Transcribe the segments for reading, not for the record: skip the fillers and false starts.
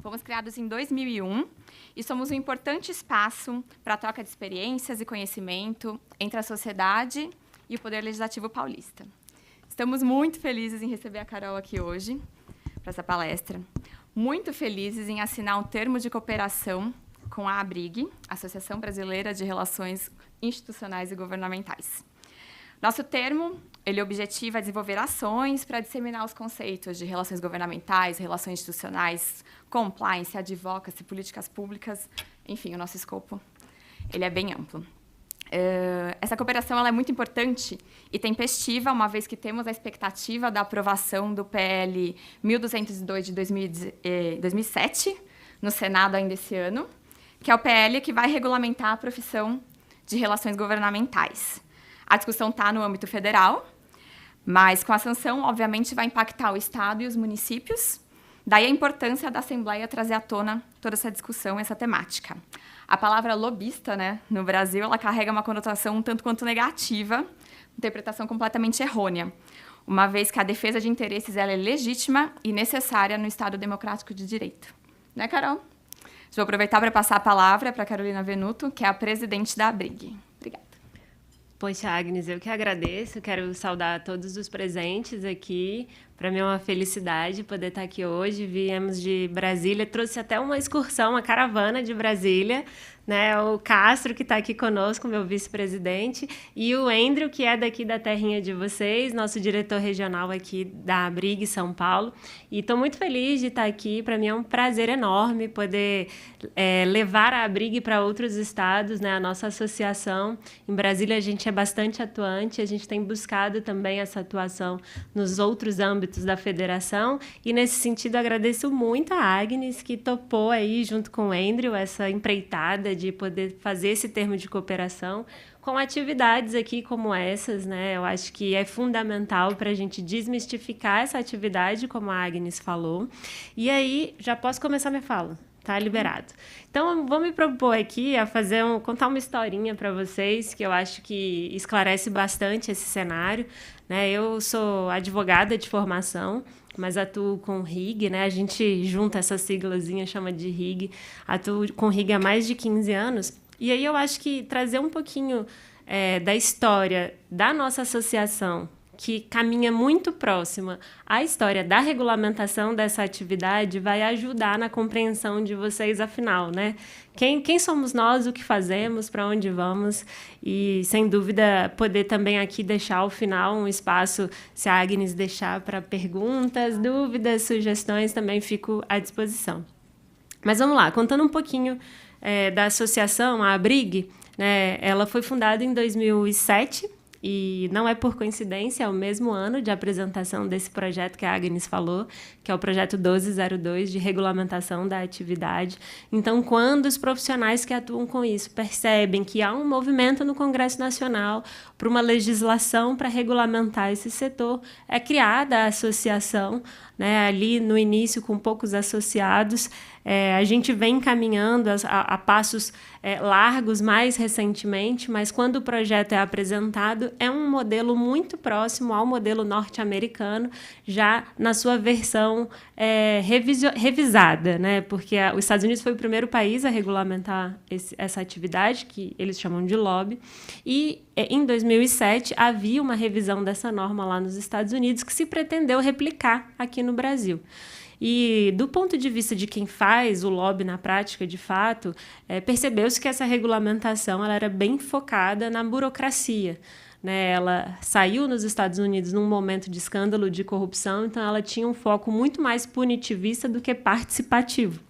Fomos criados em 2001 e somos um importante espaço para a troca de experiências e conhecimento entre a sociedade e o Poder Legislativo paulista. Estamos muito felizes em receber a Carol aqui hoje para essa palestra. Muito felizes em assinar um termo de cooperação com a ABRIG, Associação Brasileira de Relações Institucionais e Governamentais. Nosso termo, ele objetiva desenvolver ações para disseminar os conceitos de relações governamentais, relações institucionais, compliance, advocacy, políticas públicas, enfim, o nosso escopo, ele é bem amplo. Essa cooperação ela é muito importante e tempestiva, uma vez que temos a expectativa da aprovação do PL 1202 de 2007, no Senado ainda esse ano, que é o PL que vai regulamentar a profissão de relações governamentais. A discussão está no âmbito federal, mas com a sanção, obviamente, vai impactar o Estado e os municípios. Daí a importância da Assembleia trazer à tona toda essa discussão, essa temática. A palavra lobista, né, no Brasil, ela carrega uma conotação um tanto quanto negativa, interpretação completamente errônea, uma vez que a defesa de interesses ela é legítima e necessária no Estado democrático de direito. Né, Carol? Vou aproveitar para passar a palavra para a Carolina Venuto, que é a presidente da ABRIG. Obrigada. Poxa, Agnes, eu que agradeço. Quero saudar todos os presentes aqui. Para mim é uma felicidade poder estar aqui hoje. Viemos de Brasília, trouxe até uma excursão, uma caravana de Brasília, né? O Castro, que está aqui conosco, meu vice-presidente, e o Andrew, que é daqui da terrinha de vocês, nosso diretor regional aqui da ABRIG São Paulo. E estou muito feliz de estar aqui. Para mim é um prazer enorme poder levar a ABRIG para outros estados, né? A nossa associação. Em Brasília, a gente é bastante atuante, a gente tem buscado também essa atuação nos outros âmbitos da federação, e nesse sentido agradeço muito a Agnes, que topou aí junto com o Andrew essa empreitada de poder fazer esse termo de cooperação com atividades aqui como essas, né? Eu acho que é fundamental para a gente desmistificar essa atividade, como a Agnes falou. E aí, já posso começar minha fala? Tá liberado. Então, vou me propor aqui a contar uma historinha para vocês, que eu acho que esclarece bastante esse cenário, né? Eu sou advogada de formação, mas atuo com RIG, né? A gente junta essa siglazinha, chama de RIG. Atuo com RIG há mais de 15 anos. E aí eu acho que trazer um pouquinho da história da nossa associação, que caminha muito próxima à história da regulamentação dessa atividade, vai ajudar na compreensão de vocês, afinal, né? Quem somos nós, o que fazemos, para onde vamos, e, sem dúvida, poder também aqui deixar ao final um espaço, se a Agnes deixar, para perguntas, dúvidas, sugestões, também fico à disposição. Mas vamos lá, contando um pouquinho da associação, a ABRIG, né? Ela foi fundada em 2007, e não é por coincidência, é o mesmo ano de apresentação desse projeto que a Agnes falou, que é o projeto 1202 de regulamentação da atividade. Então, quando os profissionais que atuam com isso percebem que há um movimento no Congresso Nacional para uma legislação para regulamentar esse setor, é criada a associação, né, ali no início com poucos associados. A gente vem caminhando a passos largos mais recentemente, mas quando o projeto é apresentado, é um modelo muito próximo ao modelo norte-americano, já na sua versão revisada, né? Porque os Estados Unidos foi o primeiro país a regulamentar essa atividade, que eles chamam de lobby, e em 2007 havia uma revisão dessa norma lá nos Estados Unidos que se pretendeu replicar aqui no Brasil. E, do ponto de vista de quem faz o lobby na prática, de fato, percebeu-se que essa regulamentação ela era bem focada na burocracia, né? Ela saiu nos Estados Unidos num momento de escândalo de corrupção, então ela tinha um foco muito mais punitivista do que participativo,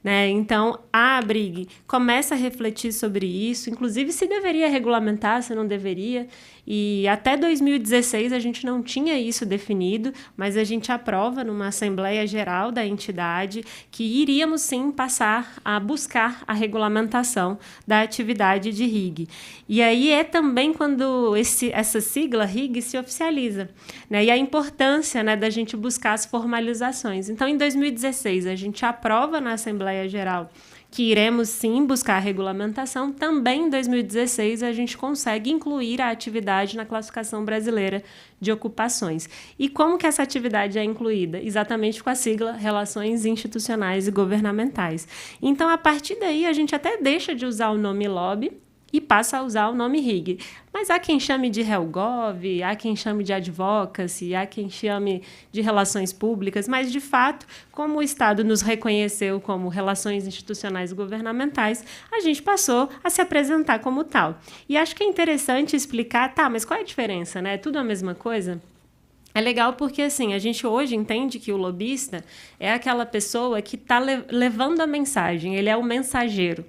né? Então, a ABRIG começa a refletir sobre isso, inclusive se deveria regulamentar, se não deveria, e até 2016 a gente não tinha isso definido, mas a gente aprova numa Assembleia Geral da entidade que iríamos sim passar a buscar a regulamentação da atividade de RIG. E aí é também quando essa sigla RIG se oficializa, né? E a importância, né, da gente buscar as formalizações. Então, em 2016, a gente aprova na Assembleia Geral que iremos sim buscar a regulamentação, também em 2016 a gente consegue incluir a atividade na classificação brasileira de ocupações. E como que essa atividade é incluída? Exatamente com a sigla Relações Institucionais e Governamentais. Então, a partir daí, a gente até deixa de usar o nome lobby e passa a usar o nome RIG. Mas há quem chame de Helgov, há quem chame de advocacy, há quem chame de relações públicas, mas, de fato, como o Estado nos reconheceu como relações institucionais e governamentais, a gente passou a se apresentar como tal. E acho que é interessante explicar, mas qual é a diferença, né? É tudo a mesma coisa? É legal porque, assim, a gente hoje entende que o lobista é aquela pessoa que está levando a mensagem, ele é o mensageiro.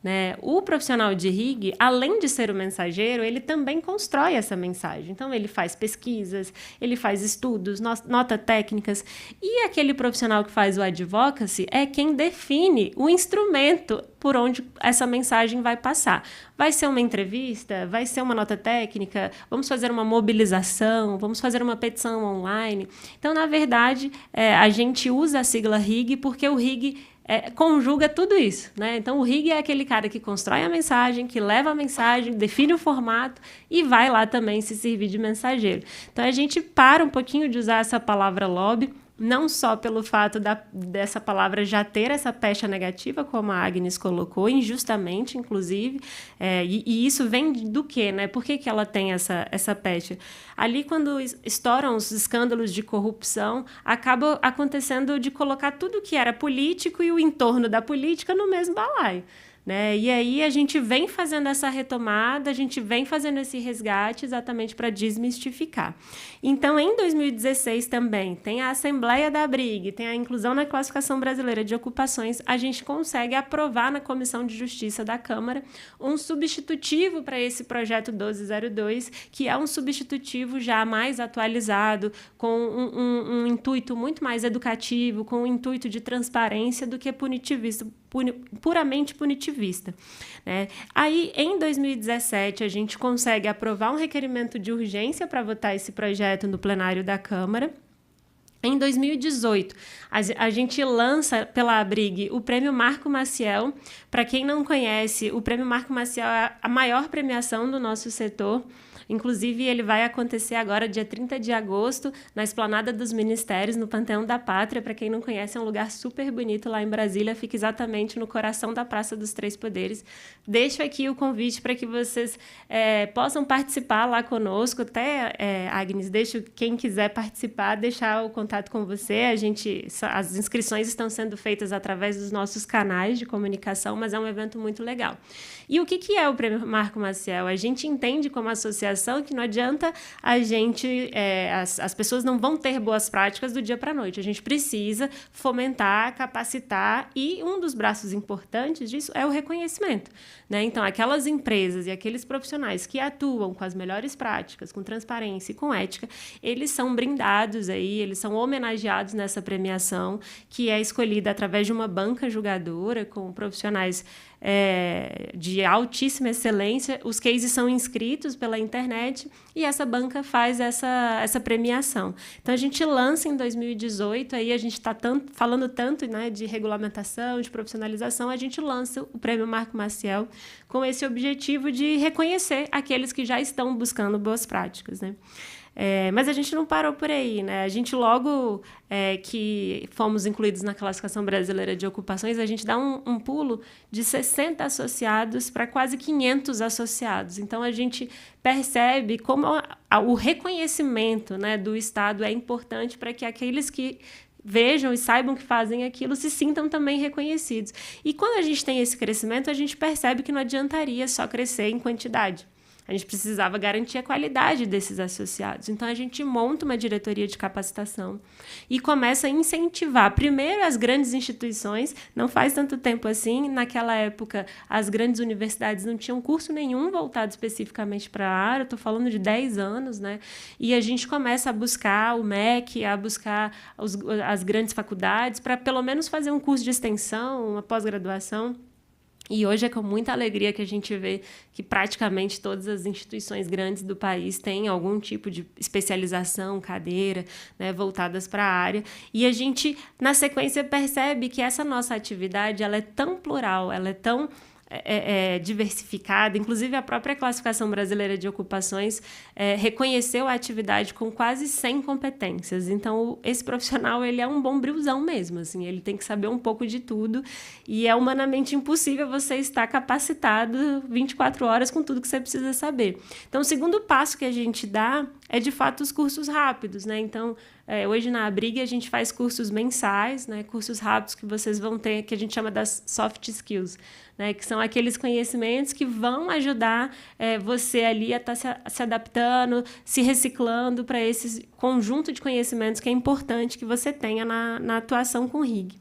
Né? O profissional de RIG, além de ser o mensageiro, ele também constrói essa mensagem. Então, ele faz pesquisas, ele faz estudos, nota técnicas. E aquele profissional que faz o advocacy é quem define o instrumento por onde essa mensagem vai passar. Vai ser uma entrevista? Vai ser uma nota técnica? Vamos fazer uma mobilização? Vamos fazer uma petição online? Então, na verdade, a gente usa a sigla RIG porque o RIG conjuga tudo isso, né? Então, o RIG é aquele cara que constrói a mensagem, que leva a mensagem, define o formato e vai lá também se servir de mensageiro. Então, a gente para um pouquinho de usar essa palavra lobby, não só pelo fato dessa palavra já ter essa pecha negativa, como a Agnes colocou, injustamente, inclusive, e isso vem do quê, né? Por que ela tem essa pecha? Ali, quando estouram os escândalos de corrupção, acaba acontecendo de colocar tudo que era político e o entorno da política no mesmo balaio. Né? E aí a gente vem fazendo essa retomada, a gente vem fazendo esse resgate exatamente para desmistificar. Então, em 2016 também, tem a Assembleia da ABRIG, tem a inclusão na Classificação Brasileira de Ocupações, a gente consegue aprovar na Comissão de Justiça da Câmara um substitutivo para esse projeto 1202, que é um substitutivo já mais atualizado, com um intuito muito mais educativo, com um intuito de transparência do que punitivista, puramente punitivista. Né? Aí, em 2017, a gente consegue aprovar um requerimento de urgência para votar esse projeto no plenário da Câmara. Em 2018, a gente lança pela ABRIG o Prêmio Marco Maciel. Para quem não conhece, o Prêmio Marco Maciel é a maior premiação do nosso setor. Inclusive, ele vai acontecer agora, dia 30 de agosto, na Esplanada dos Ministérios, no Panteão da Pátria. Para quem não conhece, é um lugar super bonito lá em Brasília, fica exatamente no coração da Praça dos Três Poderes. Deixo aqui o convite para que vocês possam participar lá conosco. Até, Agnes, deixo quem quiser participar, deixar o contato com você. As inscrições estão sendo feitas através dos nossos canais de comunicação, mas é um evento muito legal. E o que é o Prêmio Marco Maciel? A gente entende como associação que não adianta as pessoas não vão ter boas práticas do dia para a noite. A gente precisa fomentar, capacitar, e um dos braços importantes disso é o reconhecimento. Né? Então, aquelas empresas e aqueles profissionais que atuam com as melhores práticas, com transparência e com ética, eles são brindados aí, eles são homenageados nessa premiação, que é escolhida através de uma banca julgadora com profissionais de altíssima excelência. Os cases são inscritos pela internet e essa banca faz essa premiação. Então, a gente lança em 2018, aí a gente está falando tanto, né, de regulamentação, de profissionalização, a gente lança o Prêmio Marco Maciel com esse objetivo de reconhecer aqueles que já estão buscando boas práticas, né? Mas a gente não parou por aí, né? A gente logo que fomos incluídos na Classificação Brasileira de Ocupações, a gente dá um pulo de 60 associados para quase 500 associados. Então, a gente percebe como o reconhecimento, né, do Estado é importante para que aqueles que vejam e saibam que fazem aquilo se sintam também reconhecidos. E quando a gente tem esse crescimento, a gente percebe que não adiantaria só crescer em quantidade. A gente precisava garantir a qualidade desses associados. Então, a gente monta uma diretoria de capacitação e começa a incentivar, primeiro, as grandes instituições. Não faz tanto tempo assim. Naquela época, as grandes universidades não tinham curso nenhum voltado especificamente para a área. Estou falando de 10 anos, né? E a gente começa a buscar o MEC, a buscar as grandes faculdades para, pelo menos, fazer um curso de extensão, uma pós-graduação. E hoje é com muita alegria que a gente vê que praticamente todas as instituições grandes do país têm algum tipo de especialização, cadeira, né, voltadas para a área. E a gente, na sequência, percebe que essa nossa atividade ela é tão plural, ela é tão diversificada. Inclusive, a própria Classificação Brasileira de Ocupações reconheceu a atividade com quase 100 competências. Então, esse profissional ele é um bombrilzão mesmo. Assim, ele tem que saber um pouco de tudo e é humanamente impossível você estar capacitado 24 horas com tudo que você precisa saber. Então, o segundo passo que a gente dá é, de fato, os cursos rápidos, né? Então, hoje na Abrig a gente faz cursos mensais, né? Cursos rápidos que vocês vão ter, que a gente chama das soft skills, né? Que são aqueles conhecimentos que vão ajudar você ali a estar se adaptando, se reciclando para esse conjunto de conhecimentos que é importante que você tenha na atuação com RIG.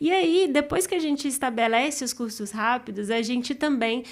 E aí, depois que a gente estabelece os cursos rápidos, a gente também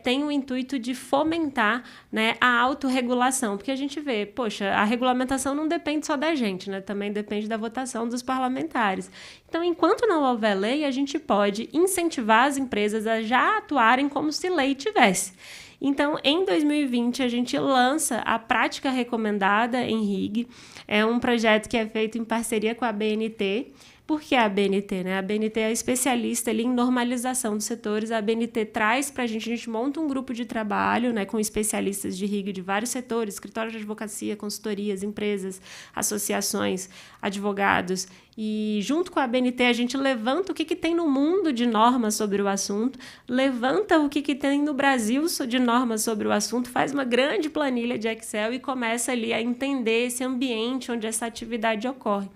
tem o intuito de fomentar, né, a autorregulação, porque a gente vê, poxa, a regulamentação não depende só da gente, né? Também depende da votação dos parlamentares. Então, enquanto não houver lei, a gente pode incentivar as empresas a já atuarem como se lei tivesse. Então, em 2020, a gente lança a prática recomendada em RIG. É um projeto que é feito em parceria com a ABNT. Por que a ABNT, né? A ABNT é especialista ali em normalização dos setores. A ABNT traz para a gente monta um grupo de trabalho, né, com especialistas de RIG de vários setores, escritórios de advocacia, consultorias, empresas, associações, advogados. E junto com a ABNT a gente levanta o que tem no mundo de normas sobre o assunto, levanta o que tem no Brasil de normas sobre o assunto, faz uma grande planilha de Excel e começa ali a entender esse ambiente onde essa atividade ocorre.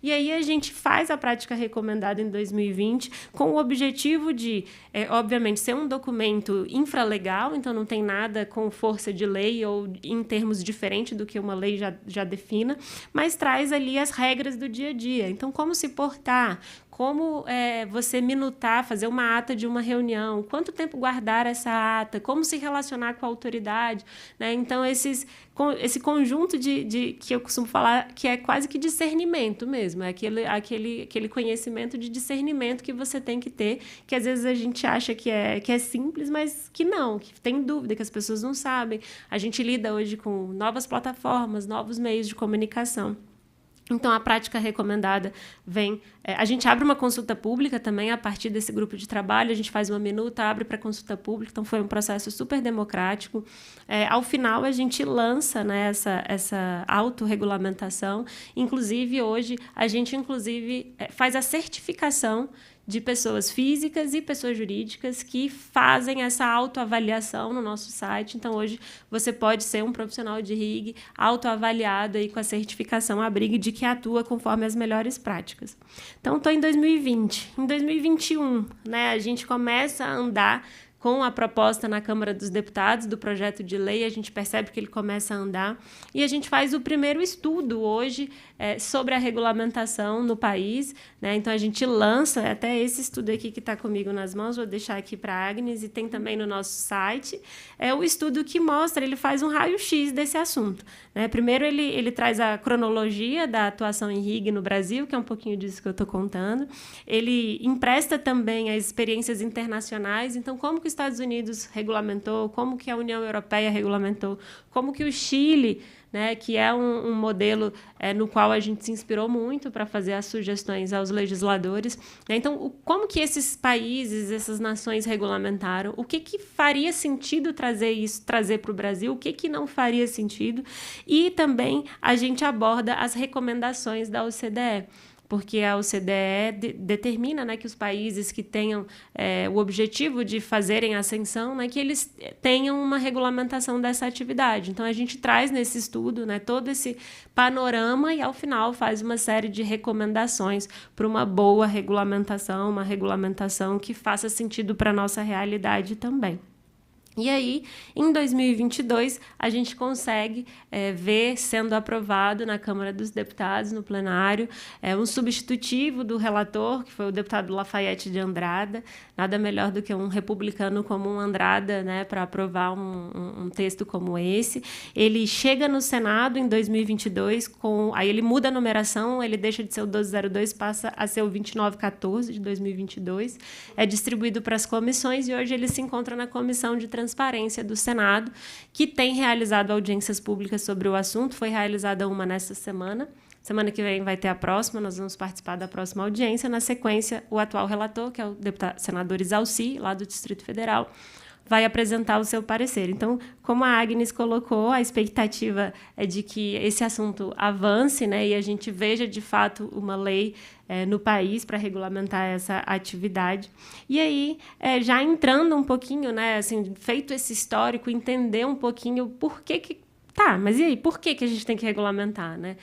E aí a gente faz a prática recomendada em 2020 com o objetivo de, obviamente, ser um documento infralegal, então não tem nada com força de lei ou em termos diferentes do que uma lei já defina, mas traz ali as regras do dia a dia. Então, como se portar, como você minutar, fazer uma ata de uma reunião, quanto tempo guardar essa ata, como se relacionar com a autoridade, né? Então, esse conjunto que eu costumo falar que é quase que discernimento mesmo, é aquele conhecimento de discernimento que você tem que ter, que às vezes a gente acha que é simples, mas que não, que tem dúvida, que as pessoas não sabem. A gente lida hoje com novas plataformas, novos meios de comunicação. Então, a prática recomendada vem... a gente abre uma consulta pública também a partir desse grupo de trabalho, a gente faz uma minuta, abre para consulta pública, então foi um processo super democrático. Ao final, a gente lança, né, essa autorregulamentação. Inclusive, hoje, a gente faz a certificação de pessoas físicas e pessoas jurídicas que fazem essa autoavaliação no nosso site. Então, hoje, você pode ser um profissional de RIG autoavaliado aí com a certificação ABRIG de que atua conforme as melhores práticas. Então, estou em 2020. Em 2021, né, a gente começa a andar com a proposta na Câmara dos Deputados do projeto de lei, a gente percebe que ele começa a andar e a gente faz o primeiro estudo hoje sobre a regulamentação no país, né? Então, a gente lança até esse estudo aqui que está comigo nas mãos, vou deixar aqui para a Agnes, e tem também no nosso site, o estudo que mostra, ele faz um raio-x desse assunto, né? Primeiro, ele traz a cronologia da atuação em RIG no Brasil, que é um pouquinho disso que eu estou contando, ele empresta também as experiências internacionais, então, como que os Estados Unidos regulamentou, como que a União Europeia regulamentou, como que o Chile, né, que é um modelo no qual a gente se inspirou muito para fazer as sugestões aos legisladores. Né? Então, como que esses países, essas nações regulamentaram, o que faria sentido trazer para o Brasil, o que não faria sentido, e também a gente aborda as recomendações da OCDE, porque a OCDE determina, né, que os países que tenham o objetivo de fazerem ascensão, né, que eles tenham uma regulamentação dessa atividade. Então, a gente traz nesse estudo, né, todo esse panorama e, ao final, faz uma série de recomendações para uma boa regulamentação, uma regulamentação que faça sentido para a nossa realidade também. E aí, em 2022, a gente consegue ver sendo aprovado na Câmara dos Deputados, no plenário, um substitutivo do relator, que foi o deputado Lafayette de Andrada. Nada melhor do que um republicano como um Andrada, né, para aprovar um texto como esse. Ele chega no Senado em 2022, aí ele muda a numeração, ele deixa de ser o 1202, passa a ser o 2914 de 2022. É distribuído para as comissões e hoje ele se encontra na Comissão de Transparência do Senado, que tem realizado audiências públicas sobre o assunto. Foi realizada uma nesta semana. Semana que vem vai ter a próxima, nós vamos participar da próxima audiência. Na sequência, o atual relator, que é o senador Isalci, lá do Distrito Federal, vai apresentar o seu parecer. Então, como a Agnes colocou, a expectativa é de que esse assunto avance, né, e a gente veja, de fato, uma lei no país para regulamentar essa atividade. E aí, já entrando um pouquinho, né, assim, feito esse histórico, entender um pouquinho por que... Tá, mas e aí, por que a gente tem que regulamentar, né?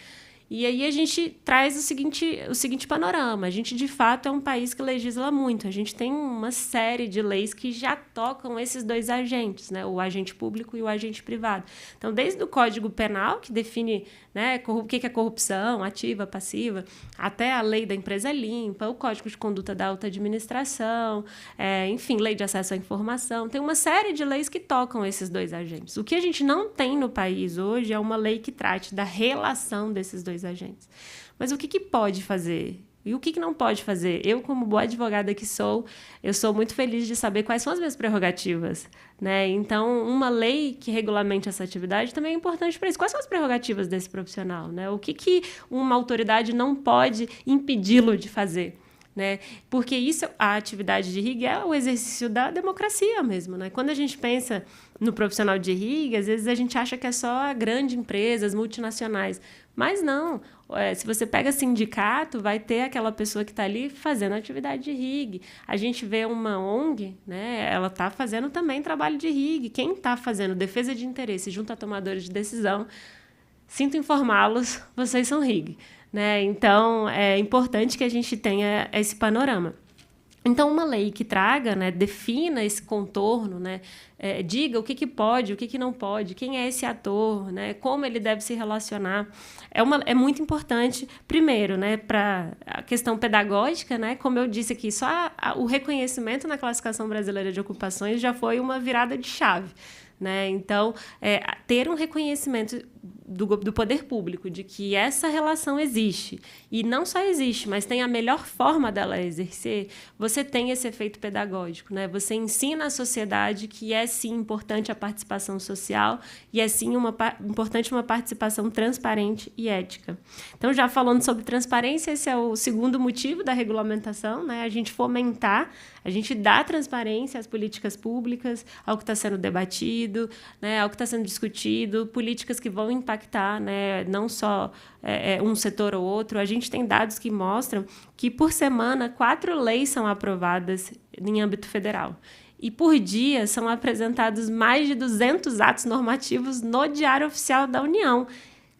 E aí a gente traz o seguinte panorama. A gente, de fato, é um país que legisla muito. A gente tem uma série de leis que já tocam esses dois agentes, né? O agente público e o agente privado. Então, desde o Código Penal, que define, né, o que é corrupção, ativa, passiva, até a lei da empresa limpa, o Código de Conduta da Alta Administração, enfim, lei de acesso à informação. Tem uma série de leis que tocam esses dois agentes. O que a gente não tem no país hoje é uma lei que trate da relação desses dois agentes. Mas o que pode fazer? E o que não pode fazer? Eu, como boa advogada que sou, eu sou muito feliz de saber quais são as minhas prerrogativas, né? Então, uma lei que regulamente essa atividade também é importante para isso. Quais são as prerrogativas desse profissional, né? O que uma autoridade não pode impedi-lo de fazer? Né? Porque a atividade de RIG é o exercício da democracia mesmo, né? Quando a gente pensa no profissional de RIG, às vezes a gente acha que é só grandes empresas, multinacionais. Mas não. Se você pega sindicato, vai ter aquela pessoa que está ali fazendo atividade de RIG. A gente vê uma ONG, né? Ela está fazendo também trabalho de RIG. Quem está fazendo defesa de interesse junto a tomadores de decisão, sinto informá-los, vocês são RIG. Né? Então, é importante que a gente tenha esse panorama. Então, uma lei que traga, né, defina esse contorno, né, diga o que pode, o que não pode, quem é esse ator, né, como ele deve se relacionar, é muito importante, primeiro, né, para a questão pedagógica, né, como eu disse aqui, só o reconhecimento na classificação brasileira de ocupações já foi uma virada de chave. Né? Então, ter um reconhecimento do poder público de que essa relação existe, e não só existe, mas tem a melhor forma dela exercer, você tem esse efeito pedagógico. Né? Você ensina à sociedade que é, sim, importante a participação social e é, sim, importante uma participação transparente e ética. Então, já falando sobre transparência, esse é o segundo motivo da regulamentação, né? A gente fomentar, a gente dar transparência às políticas públicas, ao que está sendo debatido, né, ao que está sendo discutido, políticas que vão impactar, né, não só um setor ou outro. A gente tem dados que mostram que, por semana, 4 leis são aprovadas em âmbito federal. E, por dia, são apresentados mais de 200 atos normativos no Diário Oficial da União.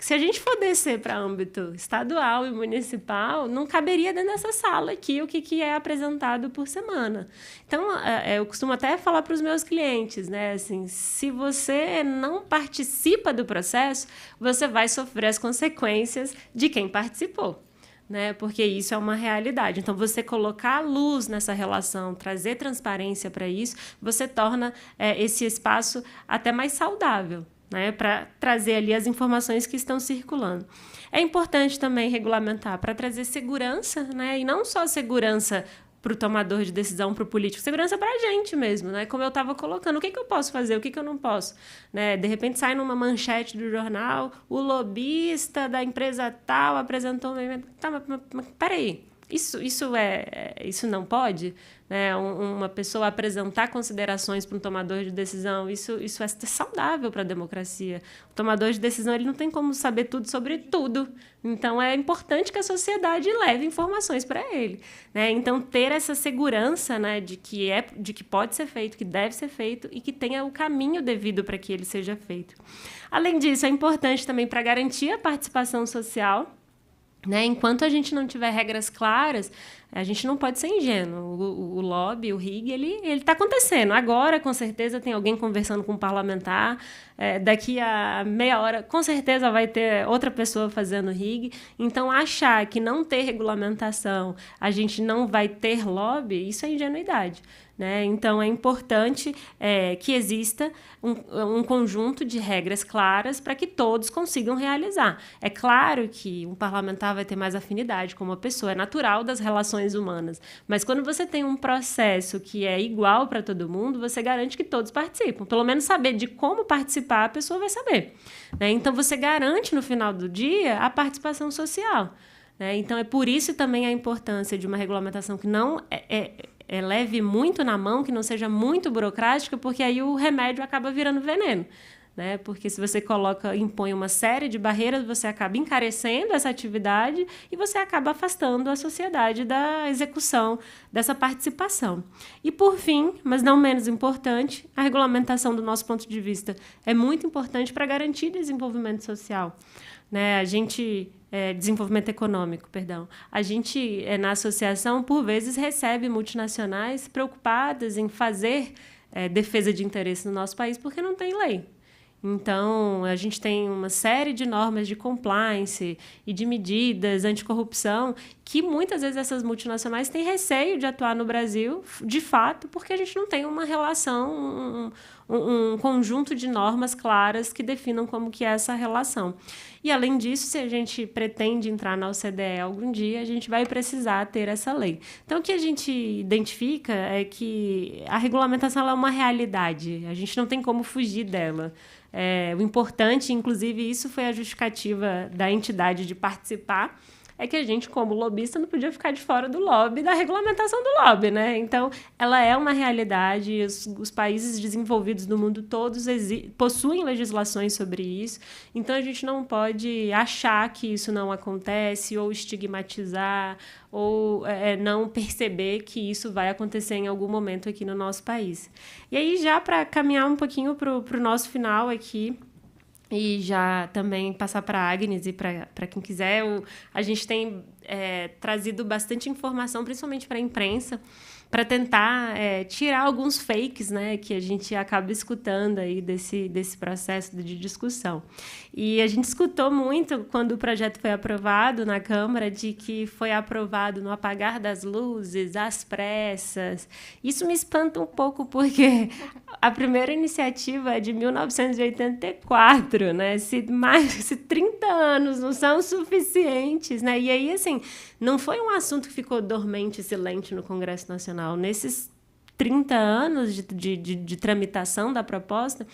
Se a gente for descer para âmbito estadual e municipal, não caberia dentro dessa sala aqui o que é apresentado por semana. Então, eu costumo até falar para os meus clientes, né, assim, se você não participa do processo, você vai sofrer as consequências de quem participou. Né? Porque isso é uma realidade. Então, você colocar luz nessa relação, trazer transparência para isso, você torna esse espaço até mais saudável. Né, para trazer ali as informações que estão circulando. É importante também regulamentar para trazer segurança, né, e não só segurança para o tomador de decisão, para o político, segurança para a gente mesmo, né? Como eu estava colocando, o que eu posso fazer, o que eu não posso? Né? De repente sai numa manchete do jornal, o lobista da empresa tal apresentou... Tá, mas peraí, isso não pode? Né? Uma pessoa apresentar considerações para um tomador de decisão, isso é saudável para a democracia. O tomador de decisão ele não tem como saber tudo sobre tudo. Então, é importante que a sociedade leve informações para ele. Né? Então, ter essa segurança, né, de que pode ser feito, que deve ser feito e que tenha o caminho devido para que ele seja feito. Além disso, é importante também para garantir a participação social. Né? Enquanto a gente não tiver regras claras, A gente não pode ser ingênuo. O lobby, o RIG, ele está acontecendo. Agora, com certeza, tem alguém conversando com um parlamentar. Daqui a meia hora, com certeza, vai ter outra pessoa fazendo RIG. Então, achar que não ter regulamentação, a gente não vai ter lobby, isso é ingenuidade. Né? Então, é importante que exista um conjunto de regras claras para que todos consigam realizar. É claro que um parlamentar vai ter mais afinidade com uma pessoa, é natural das relações humanas, mas quando você tem um processo que é igual para todo mundo, você garante que todos participam. Pelo menos saber de como participar, a pessoa vai saber. Né? Então, você garante, no final do dia, a participação social. Né? Então, é por isso também a importância de uma regulamentação que não leve muito na mão, que não seja muito burocrática, porque aí o remédio acaba virando veneno. Né? Porque se você impõe uma série de barreiras, você acaba encarecendo essa atividade e você acaba afastando a sociedade da execução dessa participação. E, por fim, mas não menos importante, a regulamentação, do nosso ponto de vista, é muito importante para garantir desenvolvimento social. Né? Desenvolvimento econômico, perdão. A gente, na associação, por vezes, recebe multinacionais preocupadas em fazer defesa de interesse no nosso país porque não tem lei. Então, a gente tem uma série de normas de compliance e de medidas anticorrupção que muitas vezes essas multinacionais têm receio de atuar no Brasil, de fato, porque a gente não tem uma relação, um conjunto de normas claras que definam como que é essa relação. E, além disso, se a gente pretende entrar na OCDE algum dia, a gente vai precisar ter essa lei. Então, o que a gente identifica é que a regulamentação é uma realidade, a gente não tem como fugir dela. O importante, inclusive, isso foi a justificativa da entidade de participar, é que a gente, como lobista, não podia ficar de fora do lobby, da regulamentação do lobby, né? Então, ela é uma realidade, os países desenvolvidos do mundo todos possuem legislações sobre isso, então a gente não pode achar que isso não acontece, ou estigmatizar, ou não perceber que isso vai acontecer em algum momento aqui no nosso país. E aí, já para caminhar um pouquinho para o nosso final aqui, e já também passar para a Agnes e para quem quiser, a gente tem trazido bastante informação, principalmente para a imprensa, para tentar tirar alguns fakes, né, que a gente acaba escutando aí desse processo de discussão. E a gente escutou muito, quando o projeto foi aprovado na Câmara, de que foi aprovado no apagar das luzes, às pressas. Isso me espanta um pouco, porque a primeira iniciativa é de 1984, né? Se 30 anos não são suficientes, né? E aí, assim, não foi um assunto que ficou dormente e silente no Congresso Nacional. Nesses 30 anos de tramitação da proposta,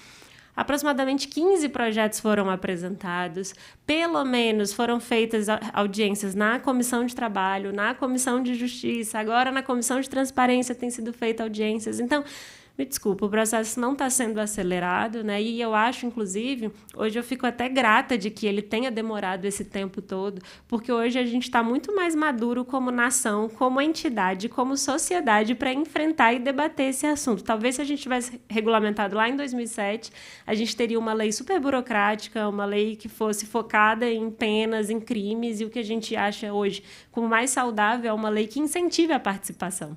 aproximadamente 15 projetos foram apresentados, pelo menos foram feitas audiências na Comissão de Trabalho, na Comissão de Justiça, agora na Comissão de Transparência tem sido feita audiências. Então, me desculpa, o processo não está sendo acelerado, né? E eu acho, inclusive, hoje eu fico até grata de que ele tenha demorado esse tempo todo, porque hoje a gente está muito mais maduro como nação, como entidade, como sociedade para enfrentar e debater esse assunto. Talvez se a gente tivesse regulamentado lá em 2007, a gente teria uma lei super burocrática, uma lei que fosse focada em penas, em crimes, e o que a gente acha hoje como mais saudável é uma lei que incentive a participação,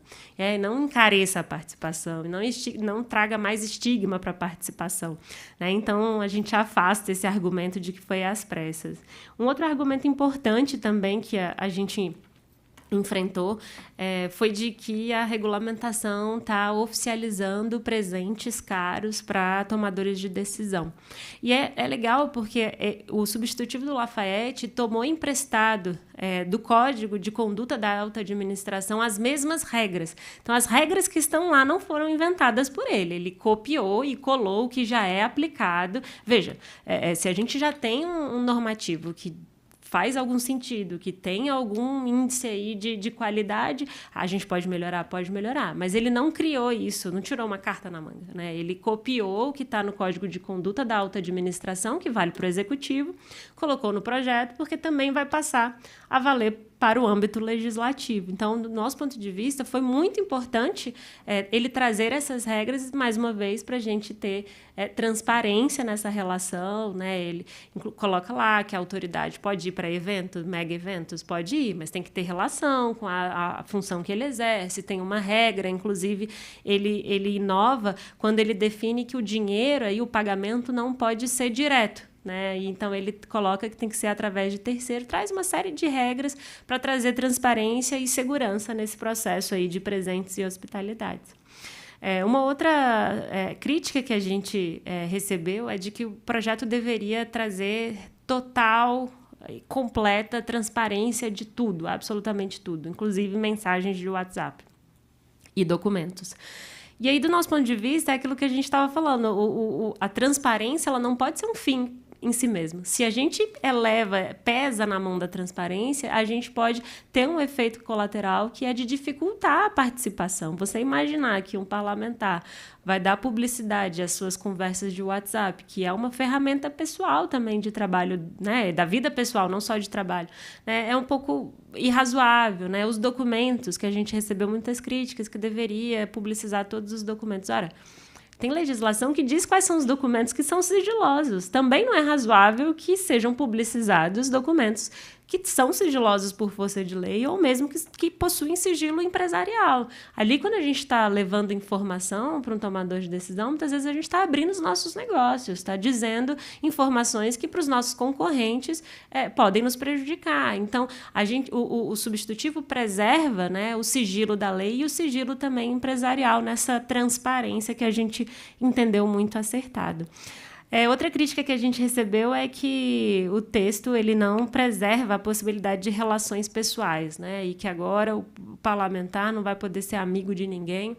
não encareça a participação, não traga mais estigma para a participação. Né? Então, a gente afasta esse argumento de que foi às pressas. Um outro argumento importante também que a gente enfrentou foi de que a regulamentação está oficializando presentes caros para tomadores de decisão. E é legal porque o substitutivo do Lafayette tomou emprestado do Código de Conduta da Alta Administração as mesmas regras. Então, as regras que estão lá não foram inventadas por ele. Ele copiou e colou o que já é aplicado. Veja, se a gente já tem um normativo que faz algum sentido, que tem algum índice aí de qualidade, a gente pode melhorar, mas ele não criou isso, não tirou uma carta na manga, né? Ele copiou o que está no Código de Conduta da Alta Administração, que vale para o Executivo, colocou no projeto, porque também vai passar a valer para o âmbito legislativo. Então, do nosso ponto de vista, foi muito importante ele trazer essas regras, mais uma vez, para a gente ter transparência nessa relação, né? Ele coloca lá que a autoridade pode ir para eventos, mega eventos, pode ir, mas tem que ter relação com a função que ele exerce, tem uma regra, inclusive ele inova quando ele define que o dinheiro e o pagamento não pode ser direto. Né? Então, ele coloca que tem que ser através de terceiro, traz uma série de regras para trazer transparência e segurança nesse processo aí de presentes e hospitalidades. Uma outra crítica que a gente recebeu é de que o projeto deveria trazer total, completa transparência de tudo, absolutamente tudo, inclusive mensagens de WhatsApp e documentos. E aí, do nosso ponto de vista, é aquilo que a gente estava falando, a transparência ela não pode ser um fim em si mesmo. Se a gente pesa na mão da transparência, a gente pode ter um efeito colateral que é de dificultar a participação. Você imaginar que um parlamentar vai dar publicidade às suas conversas de WhatsApp, que é uma ferramenta pessoal também de trabalho, né, da vida pessoal, não só de trabalho, né, é um pouco irrazoável, né? Os documentos, que a gente recebeu muitas críticas, que deveria publicizar todos os documentos. Ora, tem legislação que diz quais são os documentos que são sigilosos. Também não é razoável que sejam publicizados documentos que são sigilosos por força de lei ou mesmo que possuem sigilo empresarial. Ali, quando a gente está levando informação para um tomador de decisão, muitas vezes a gente está abrindo os nossos negócios, está dizendo informações que para os nossos concorrentes podem nos prejudicar. Então, o substitutivo preserva, né, o sigilo da lei e o sigilo também empresarial nessa transparência que a gente entendeu muito acertado. Outra crítica que a gente recebeu é que o texto ele não preserva a possibilidade de relações pessoais, né? E que agora o parlamentar não vai poder ser amigo de ninguém,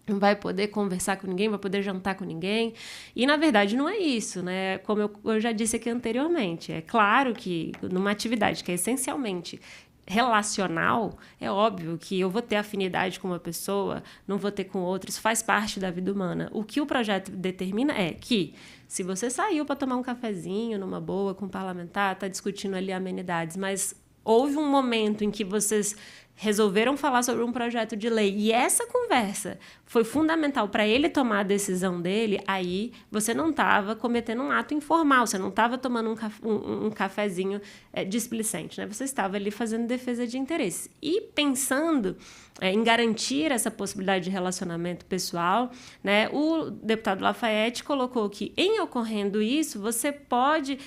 não vai poder conversar com ninguém, vai poder jantar com ninguém. E, na verdade, não é isso, né? Como eu já disse aqui anteriormente. É claro que numa atividade que é essencialmente relacional, é óbvio que eu vou ter afinidade com uma pessoa, não vou ter com outra, isso faz parte da vida humana. O que o projeto determina é que, se você saiu para tomar um cafezinho numa boa com um parlamentar, está discutindo ali amenidades, mas houve um momento em que vocês resolveram falar sobre um projeto de lei e essa conversa foi fundamental para ele tomar a decisão dele, aí você não estava cometendo um ato informal, você não estava tomando um cafezinho displicente, né? Você estava ali fazendo defesa de interesse. E pensando em garantir essa possibilidade de relacionamento pessoal, né, o deputado Lafayette colocou que, em ocorrendo isso, você pode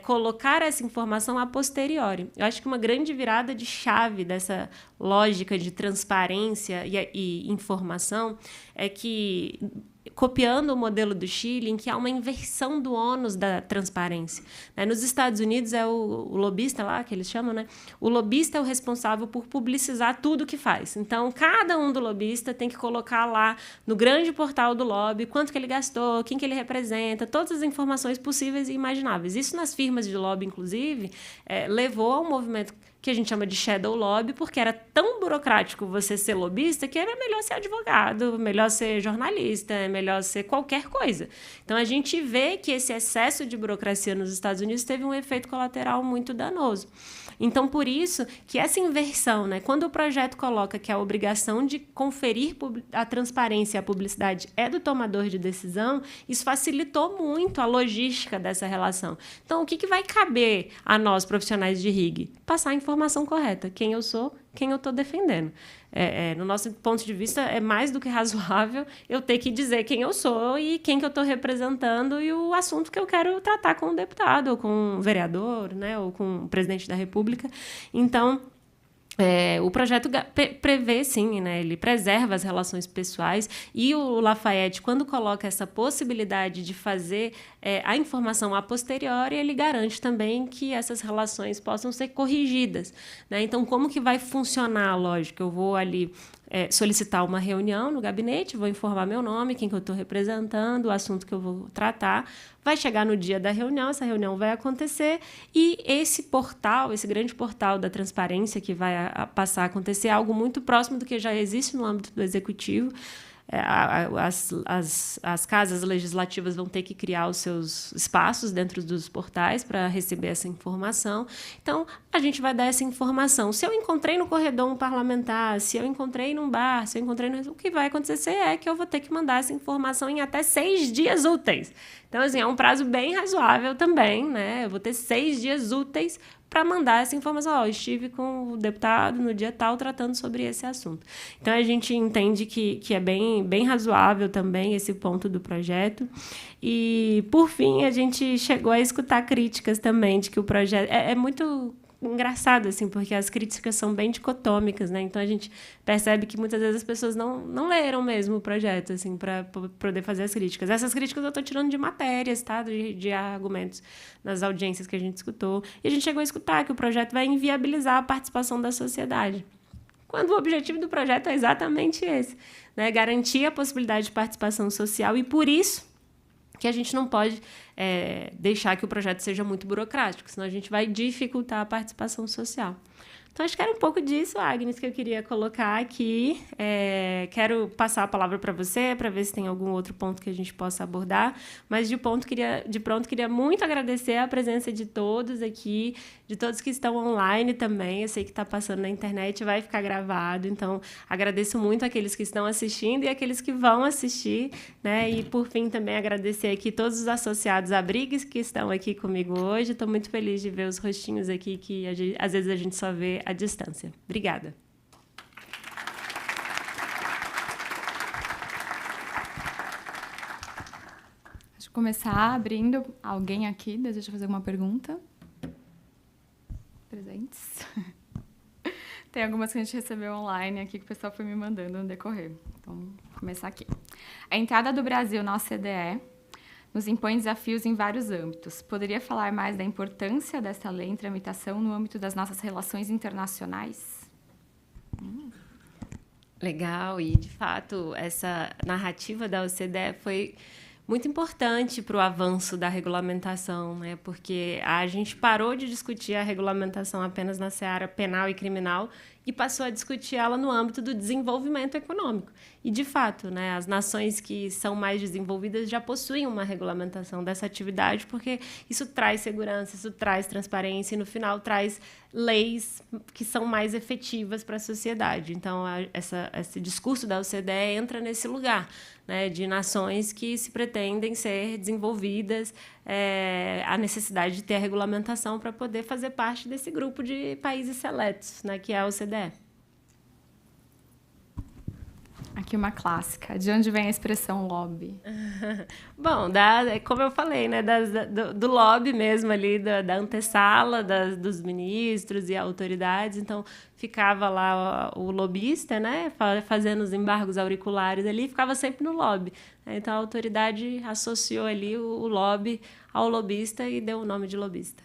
colocar essa informação a posteriori. Eu acho que uma grande virada de chave dessa lógica de transparência e informação é que, copiando o modelo do Chile, em que há uma inversão do ônus da transparência. Nos Estados Unidos é o lobista lá, que eles chamam, né? O lobista é o responsável por publicizar tudo que faz. Então, cada um do lobista tem que colocar lá no grande portal do lobby quanto que ele gastou, quem que ele representa, todas as informações possíveis e imagináveis. Isso nas firmas de lobby, inclusive, levou a um movimento que a gente chama de shadow lobby, porque era tão burocrático você ser lobista que era melhor ser advogado, melhor ser jornalista, melhor ser qualquer coisa. Então, a gente vê que esse excesso de burocracia nos Estados Unidos teve um efeito colateral muito danoso. Então, por isso que essa inversão, né, quando o projeto coloca que a obrigação de conferir a transparência e a publicidade é do tomador de decisão, isso facilitou muito a logística dessa relação. Então, o que vai caber a nós, profissionais de RIG? Passar a informação correta. Quem eu sou, quem eu estou defendendo. No nosso ponto de vista, é mais do que razoável eu ter que dizer quem eu sou e quem que eu estou representando e o assunto que eu quero tratar com o deputado, ou com o vereador, né, ou com o presidente da República. Então, o projeto prevê, sim, né, ele preserva as relações pessoais e o Lafayette, quando coloca essa possibilidade de fazer a informação a posteriori, ele garante também que essas relações possam ser corrigidas, né? Então, como que vai funcionar a lógica? Eu vou ali solicitar uma reunião no gabinete, vou informar meu nome, quem que eu estou representando, o assunto que eu vou tratar. Vai chegar no dia da reunião, essa reunião vai acontecer e esse portal, esse grande portal da transparência que vai passar a acontecer é algo muito próximo do que já existe no âmbito do executivo. as casas legislativas vão ter que criar os seus espaços dentro dos portais para receber essa informação. Então, a gente vai dar essa informação. Se eu encontrei no corredor um parlamentar, se eu encontrei num bar, se eu encontrei o que vai acontecer é que eu vou ter que mandar essa informação em até 6 dias úteis. Então, assim, é um prazo bem razoável também, né? Eu vou ter 6 dias úteis para mandar essa informação. Estive com o deputado no dia tal tratando sobre esse assunto. Então, a gente entende que é bem razoável também esse ponto do projeto. E, por fim, a gente chegou a escutar críticas também de que o projeto... É muito engraçado, assim, porque as críticas são bem dicotômicas, né? Então, a gente percebe que muitas vezes as pessoas não leram mesmo o projeto, assim, para poder fazer as críticas. Essas críticas eu estou tirando de matérias, tá? De argumentos nas audiências que a gente escutou. E a gente chegou a escutar que o projeto vai inviabilizar a participação da sociedade, quando o objetivo do projeto é exatamente esse, né? Garantir a possibilidade de participação social, e por isso que a gente não pode deixar que o projeto seja muito burocrático, senão a gente vai dificultar a participação social. Então, acho que era um pouco disso, Agnes, que eu queria colocar aqui. Quero passar a palavra para você, para ver se tem algum outro ponto que a gente possa abordar. Mas, de pronto, queria muito agradecer a presença de todos aqui, de todos que estão online também. Eu sei que está passando na internet, vai ficar gravado. Então, agradeço muito aqueles que estão assistindo e aqueles que vão assistir, né? E, por fim, também agradecer aqui todos os associados à Briggs que estão aqui comigo hoje. Estou muito feliz de ver os rostinhos aqui, que às vezes a gente só vê à distância. Obrigada. Deixa eu começar abrindo. Alguém aqui deseja fazer alguma pergunta? Presentes? Tem algumas que a gente recebeu online aqui que o pessoal foi me mandando no decorrer. Então, vou começar aqui. A entrada do Brasil na OCDE nos impõe desafios em vários âmbitos. Poderia falar mais da importância dessa lei em tramitação no âmbito das nossas relações internacionais? Legal, e de fato essa narrativa da OCDE foi muito importante para o avanço da regulamentação, né? Porque a gente parou de discutir a regulamentação apenas na seara penal e criminal e passou a discutir ela no âmbito do desenvolvimento econômico. E, de fato, né, as nações que são mais desenvolvidas já possuem uma regulamentação dessa atividade, porque isso traz segurança, isso traz transparência e, no final, traz leis que são mais efetivas para a sociedade. Então, esse discurso da OCDE entra nesse lugar, né, de nações que se pretendem ser desenvolvidas, a necessidade de ter a regulamentação para poder fazer parte desse grupo de países seletos, né, que é a OCDE. Aqui uma clássica. De onde vem a expressão lobby? Bom, como eu falei, né, do lobby mesmo ali, da antessala dos ministros e autoridades. Então, ficava lá o lobista, né, fazendo os embargos auriculares ali, ficava sempre no lobby. Então, a autoridade associou ali o lobby ao lobista e deu o nome de lobista.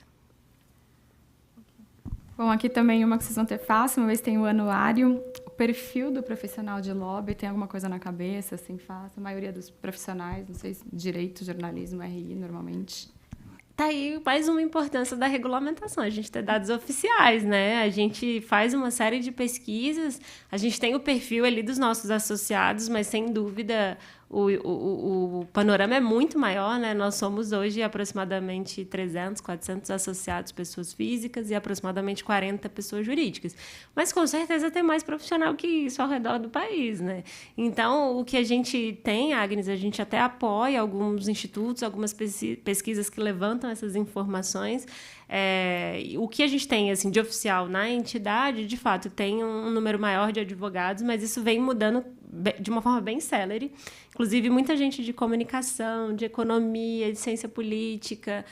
Bom, aqui também uma que vocês vão ter fácil, uma vez tem o anuário. O perfil do profissional de lobby, tem alguma coisa na cabeça, assim, fácil? A maioria dos profissionais, não sei, direito, jornalismo, RI, normalmente. Tá aí mais uma importância da regulamentação, a gente ter dados oficiais, né? A gente faz uma série de pesquisas, a gente tem o perfil ali dos nossos associados, mas, sem dúvida, o panorama é muito maior, né? Nós somos hoje aproximadamente 300, 400 associados, pessoas físicas, e aproximadamente 40 pessoas jurídicas. Mas, com certeza, tem mais profissional que isso ao redor do país, né? Então, o que a gente tem, Agnes, a gente até apoia alguns institutos, algumas pesquisas que levantam essas informações. O que a gente tem, assim, de oficial na entidade, de fato, tem um número maior de advogados, mas isso vem mudando de uma forma bem célere. Inclusive, muita gente de comunicação, de economia, de ciência política,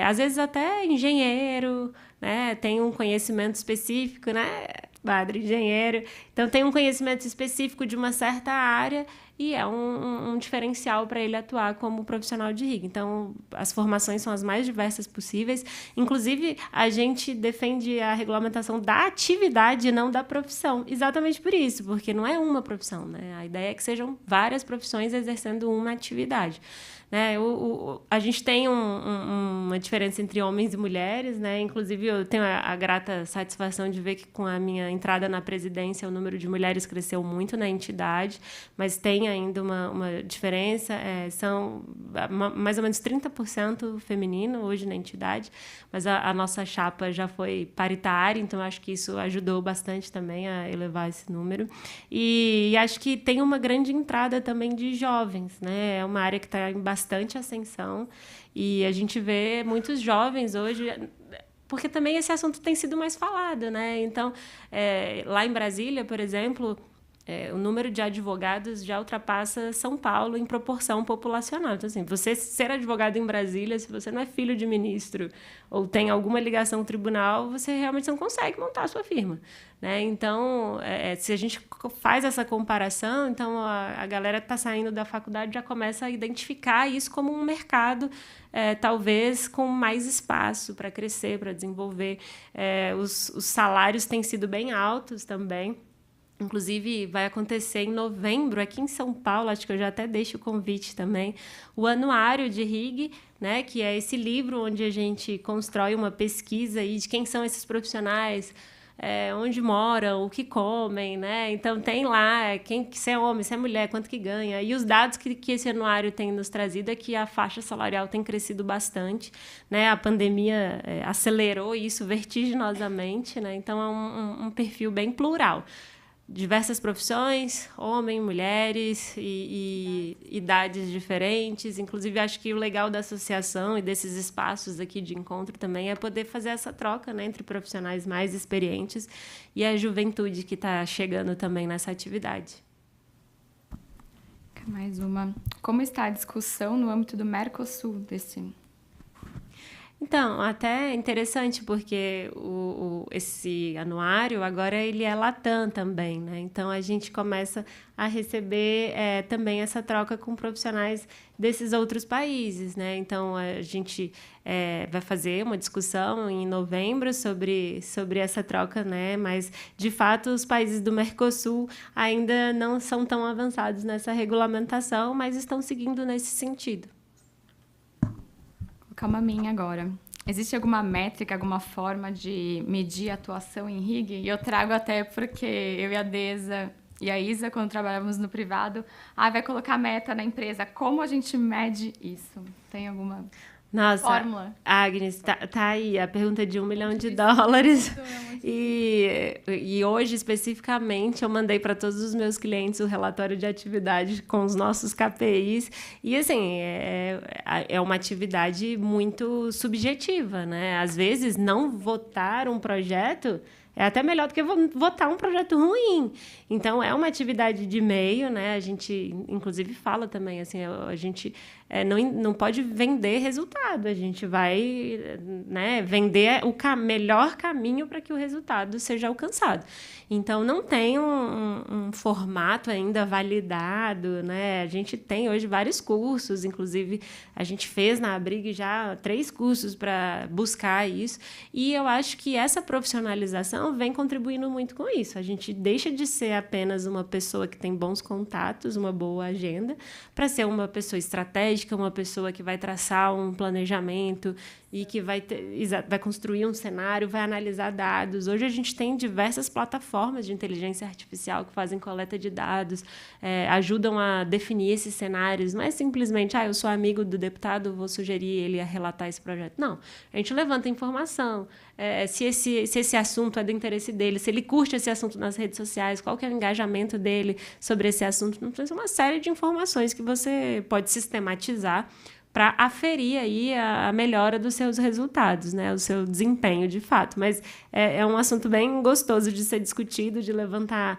às vezes até engenheiro, né? Tem um conhecimento específico, né? Padre, engenheiro. Então, tem um conhecimento específico de uma certa área e é um diferencial para ele atuar como profissional de RIG. Então, as formações são as mais diversas possíveis. Inclusive, a gente defende a regulamentação da atividade e não da profissão. Exatamente por isso, porque não é uma profissão, né? A ideia é que sejam várias profissões exercendo uma atividade. Né? A gente tem uma diferença entre homens e mulheres, né? Inclusive, eu tenho a grata satisfação de ver que, com a minha entrada na presidência, o número de mulheres cresceu muito na entidade, mas tem tem ainda uma diferença, são mais ou menos 30% feminino hoje na entidade, mas a nossa chapa já foi paritária, então acho que isso ajudou bastante também a elevar esse número. E acho que tem uma grande entrada também de jovens, né? É uma área que está em bastante ascensão, e a gente vê muitos jovens hoje, porque também esse assunto tem sido mais falado, né? Então, lá em Brasília, por exemplo, o número de advogados já ultrapassa São Paulo em proporção populacional. Então, assim, você ser advogado em Brasília, se você não é filho de ministro ou tem alguma ligação ao tribunal, você realmente não consegue montar a sua firma, né? Então, se a gente faz essa comparação, então a galera que está saindo da faculdade já começa a identificar isso como um mercado, talvez com mais espaço para crescer, para desenvolver. Os salários têm sido bem altos também. Inclusive, vai acontecer em novembro, aqui em São Paulo, acho que eu já até deixo o convite também, o Anuário de RIG, né, que é esse livro onde a gente constrói uma pesquisa aí de quem são esses profissionais, onde moram, o que comem, né? Então, tem lá se é homem, se é mulher, quanto que ganha. E os dados que esse anuário tem nos trazido é que a faixa salarial tem crescido bastante, né? A pandemia acelerou isso vertiginosamente, né? Então, é um perfil bem plural. Diversas profissões, homens, mulheres e idades diferentes. Inclusive, acho que o legal da associação e desses espaços aqui de encontro também é poder fazer essa troca, né, entre profissionais mais experientes e a juventude que está chegando também nessa atividade. Mais uma. Como está a discussão no âmbito do Mercosul desse? Então, até é interessante, porque esse anuário, agora ele é Latam também, né? Então, a gente começa a receber também essa troca com profissionais desses outros países, né? Então, a gente vai fazer uma discussão em novembro sobre essa troca, né? Mas, de fato, os países do Mercosul ainda não são tão avançados nessa regulamentação, mas estão seguindo nesse sentido. Calma minha agora. Existe alguma métrica, alguma forma de medir a atuação em RIG? E eu trago até porque eu e a Deza e a Isa, quando trabalhamos no privado, vai colocar meta na empresa. Como a gente mede isso? Tem alguma fórmula? Agnes, tá aí a pergunta de $1 milhão. E hoje, especificamente, eu mandei para todos os meus clientes o relatório de atividade com os nossos KPIs. E, assim, é uma atividade muito subjetiva, né? Às vezes, não votar um projeto é até melhor do que votar um projeto ruim. Então, é uma atividade de meio, né? A gente, inclusive, fala também, assim, a gente não pode vender resultado. A gente vai, né, vender o melhor caminho para que o resultado seja alcançado. Então, não tem um formato ainda validado, né? A gente tem hoje vários cursos, inclusive, a gente fez na Abrig já 3 cursos para buscar isso. E eu acho que essa profissionalização vem contribuindo muito com isso. A gente deixa de ser apenas uma pessoa que tem bons contatos, uma boa agenda, para ser uma pessoa estratégica, uma pessoa que vai traçar um planejamento e que vai construir um cenário, vai analisar dados. Hoje a gente tem diversas plataformas de inteligência artificial que fazem coleta de dados, ajudam a definir esses cenários. Não é simplesmente, eu sou amigo do deputado, vou sugerir ele a relatar esse projeto. Não, a gente levanta informação, se esse assunto é do interesse dele, se ele curte esse assunto nas redes sociais, qual que é o engajamento dele sobre esse assunto. Então, uma série de informações que você pode sistematizar para aferir aí a melhora dos seus resultados, né? O seu desempenho, de fato. Mas é um assunto bem gostoso de ser discutido, de levantar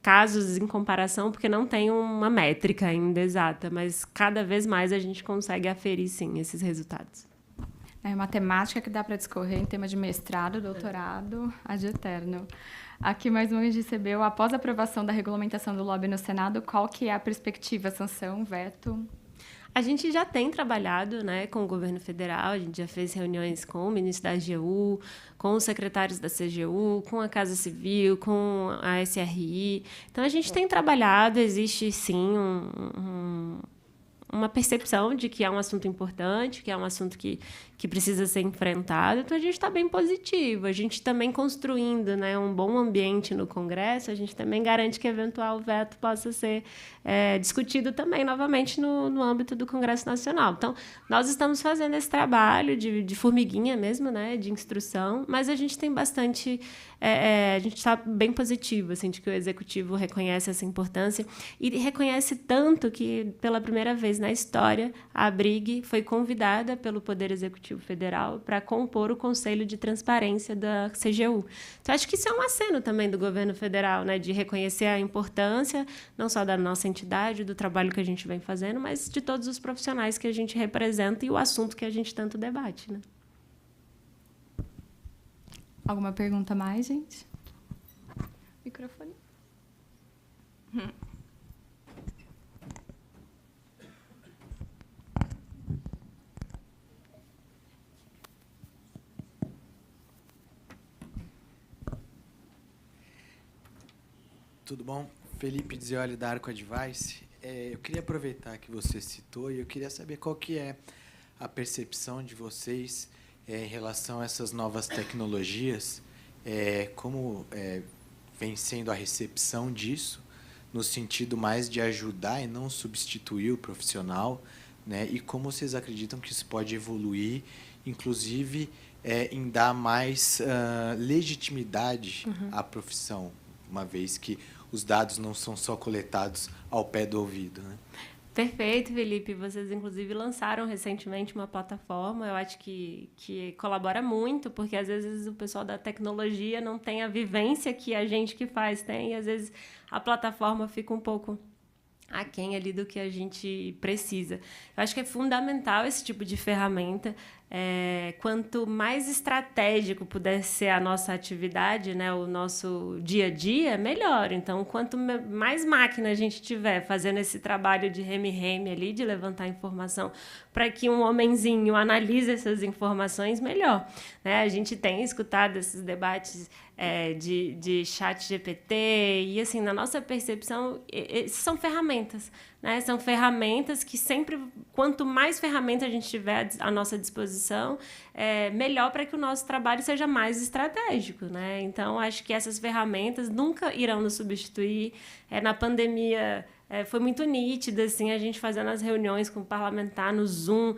casos em comparação, porque não tem uma métrica ainda exata, mas cada vez mais a gente consegue aferir, sim, esses resultados. É matemática que dá para discorrer em tema de mestrado, doutorado, ad eterno. Aqui, mais uma vez, recebeu, após a aprovação da regulamentação do lobby no Senado, qual que é a perspectiva, sanção, veto? A gente já tem trabalhado, né, com o governo federal, a gente já fez reuniões com o ministro da AGU, com os secretários da CGU, com a Casa Civil, com a SRI. Então, a gente tem trabalhado, existe, sim, uma percepção de que é um assunto importante, que é um assunto que precisa ser enfrentado. Então, a gente está bem positivo. A gente também construindo, né, um bom ambiente no Congresso, a gente também garante que eventual veto possa ser discutido também novamente no âmbito do Congresso Nacional. Então, nós estamos fazendo esse trabalho de formiguinha mesmo, né, de instrução, mas a gente tem bastante... a gente está bem positivo, assim, de que o Executivo reconhece essa importância e reconhece tanto que, pela primeira vez na história, a ABRIG foi convidada pelo Poder Executivo Federal para compor o Conselho de Transparência da CGU. Então, acho que isso é um aceno também do governo federal, né, de reconhecer a importância, não só da nossa entidade, do trabalho que a gente vem fazendo, mas de todos os profissionais que a gente representa e o assunto que a gente tanto debate, né? Alguma pergunta mais, gente? Microfone. Tudo bom? Felipe Dzioli, da Arco Advice. Eu queria aproveitar que você citou e eu queria saber qual que é a percepção de vocês em relação a essas novas tecnologias, como vem sendo a recepção disso, no sentido mais de ajudar e não substituir o profissional, né? E como vocês acreditam que isso pode evoluir, inclusive em dar mais legitimidade à profissão, uma vez que os dados não são só coletados ao pé do ouvido, né? Perfeito, Felipe. Vocês, inclusive, lançaram recentemente uma plataforma. Eu acho que colabora muito, porque, às vezes, o pessoal da tecnologia não tem a vivência que a gente que faz tem, e, às vezes, a plataforma fica um pouco aquém ali do que a gente precisa. Eu acho que é fundamental esse tipo de ferramenta. Quanto mais estratégico puder ser a nossa atividade, né, o nosso dia a dia, melhor. Então, quanto mais máquina a gente tiver fazendo esse trabalho de reme-reme ali, de levantar informação, para que um homenzinho analise essas informações, melhor. Né? A gente tem escutado esses debates de chat GPT e, assim, na nossa percepção, são ferramentas. Né? São ferramentas que sempre, quanto mais ferramentas a gente tiver à nossa disposição, melhor para que o nosso trabalho seja mais estratégico. Né? Então, acho que essas ferramentas nunca irão nos substituir. Na pandemia, foi muito nítido, assim, a gente fazendo as reuniões com o parlamentar no Zoom,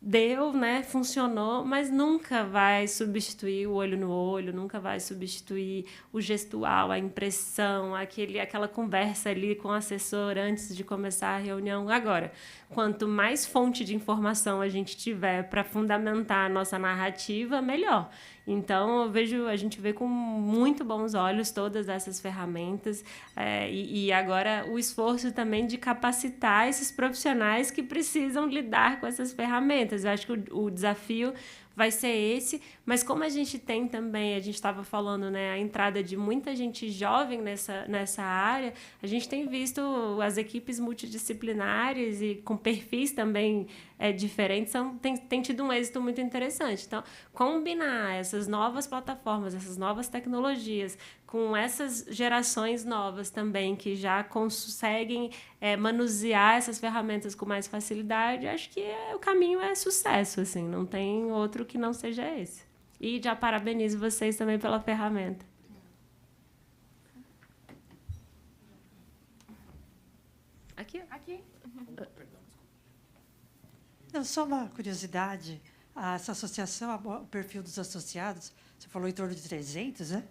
deu, né, funcionou, mas nunca vai substituir o olho no olho, nunca vai substituir o gestual, a impressão, aquela conversa ali com o assessor antes de começar a reunião. Agora, quanto mais fonte de informação a gente tiver para fundamentar a nossa narrativa, melhor. Então, a gente vê com muito bons olhos todas essas ferramentas e agora o esforço também de capacitar esses profissionais que precisam lidar com essas ferramentas. Eu acho que o desafio vai ser esse, mas como a gente tem também, a gente estava falando, né, a entrada de muita gente jovem nessa área, a gente tem visto as equipes multidisciplinares e com perfis também diferentes, tem tido um êxito muito interessante. Então, combinar essas novas plataformas, essas novas tecnologias, com essas gerações novas também, que já conseguem manusear essas ferramentas com mais facilidade, acho que o caminho é sucesso, assim, não tem outro que não seja esse. E já parabenizo vocês também pela ferramenta. Aqui. Não, só uma curiosidade. Essa associação, o perfil dos associados, você falou em torno de 300, né?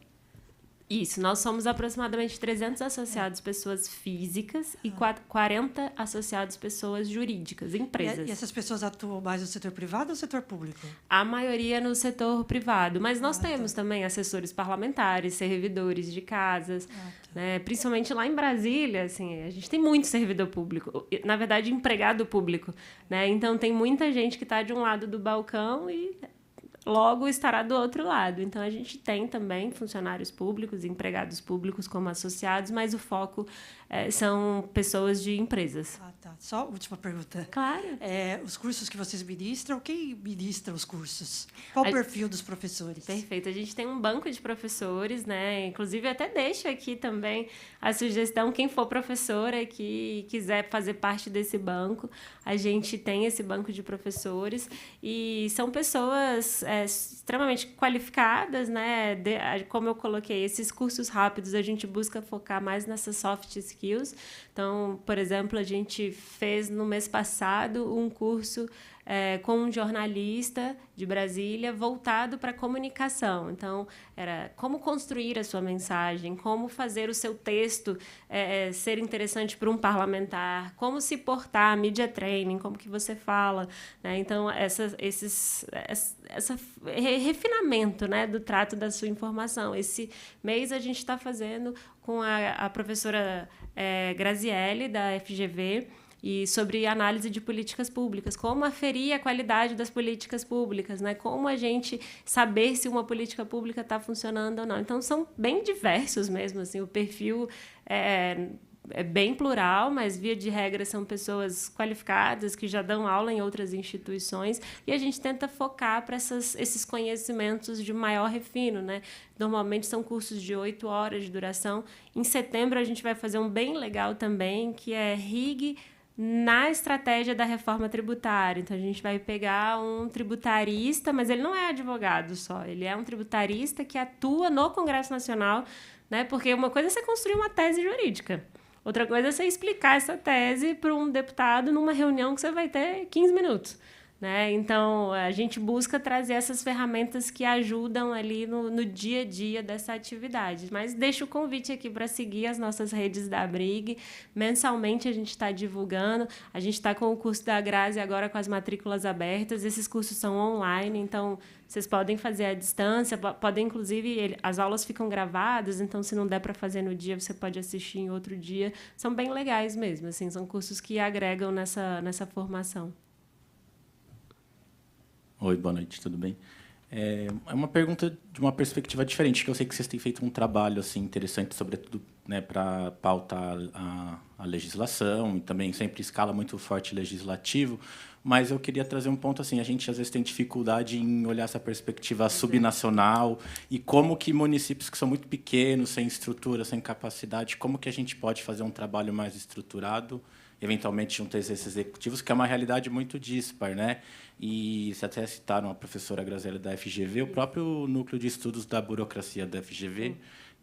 Isso, nós somos aproximadamente 300 associados pessoas físicas e 40 associados pessoas jurídicas, empresas. E essas pessoas atuam mais no setor privado ou no setor público? A maioria no setor privado, mas nós temos também assessores parlamentares, servidores de casas, né? Principalmente lá em Brasília, assim, a gente tem muito servidor público, na verdade, empregado público, né? Então, tem muita gente que está de um lado do balcão e logo estará do outro lado. Então, a gente tem também funcionários públicos, empregados públicos como associados, mas o foco são pessoas de empresas. Tá. só última pergunta. Claro. Os cursos que vocês ministram, quem ministra os cursos? Qual o perfil dos professores? Perfeito. A gente tem um banco de professores, né? Inclusive, até deixo aqui também a sugestão, quem for professora que quiser fazer parte desse banco, a gente tem esse banco de professores e são pessoas extremamente qualificadas, né? Como eu coloquei, esses cursos rápidos, a gente busca focar mais nessas soft skills. Então, por exemplo, a gente fez no mês passado um curso com um jornalista de Brasília voltado para a comunicação. Então, era como construir a sua mensagem, como fazer o seu texto ser interessante para um parlamentar, como se portar, media training, como que você fala, né? Então, esse refinamento, né, do trato da sua informação. Esse mês a gente está fazendo com a professora Graziele, da FGV, e sobre análise de políticas públicas, como aferir a qualidade das políticas públicas, né? Como a gente saber se uma política pública está funcionando ou não. Então, são bem diversos mesmo, assim, o perfil é bem plural, mas, via de regra, são pessoas qualificadas que já dão aula em outras instituições e a gente tenta focar para esses conhecimentos de maior refino, né? Normalmente são cursos de 8 horas de duração. Em setembro, a gente vai fazer um bem legal também, que é RIG na estratégia da reforma tributária. Então, a gente vai pegar um tributarista, mas ele não é advogado só, ele é um tributarista que atua no Congresso Nacional, né? Porque uma coisa é você construir uma tese jurídica, outra coisa é você explicar essa tese para um deputado numa reunião que você vai ter 15 minutos. Né? Então, a gente busca trazer essas ferramentas que ajudam ali no dia a dia dessa atividade. Mas deixo o convite aqui para seguir as nossas redes da ABRIG. Mensalmente a gente está divulgando. A gente está com o curso da Grazi agora com as matrículas abertas. Esses cursos são online, então vocês podem fazer à distância. Podem, inclusive, as aulas ficam gravadas, então se não der para fazer no dia, você pode assistir em outro dia. São bem legais mesmo, assim, são cursos que agregam nessa formação. Oi, boa noite, tudo bem? É uma pergunta de uma perspectiva diferente, que eu sei que vocês têm feito um trabalho assim, interessante, sobretudo, né, para pautar a legislação, e também sempre escala muito forte legislativo, mas eu queria trazer um ponto assim, a gente às vezes tem dificuldade em olhar essa perspectiva subnacional e como que municípios que são muito pequenos, sem estrutura, sem capacidade, como que a gente pode fazer um trabalho mais estruturado, eventualmente junto a esses executivos, que é uma realidade muito dispar, né? E se até citaram a professora Graziele da FGV, o próprio núcleo de estudos da burocracia da FGV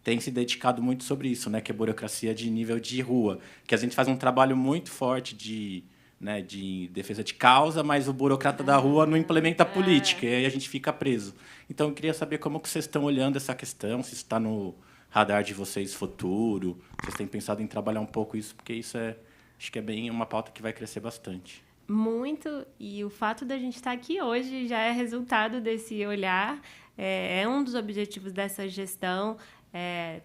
tem se dedicado muito sobre isso, né? Que é burocracia de nível de rua, que a gente faz um trabalho muito forte de defesa de causa, mas o burocrata da rua não implementa a política, e aí a gente fica preso. Então, eu queria saber como que vocês estão olhando essa questão, se está no radar de vocês futuro, se vocês têm pensado em trabalhar um pouco isso, porque isso acho que é bem uma pauta que vai crescer bastante. Muito, e o fato da gente estar aqui hoje já é resultado desse olhar, é um dos objetivos dessa gestão,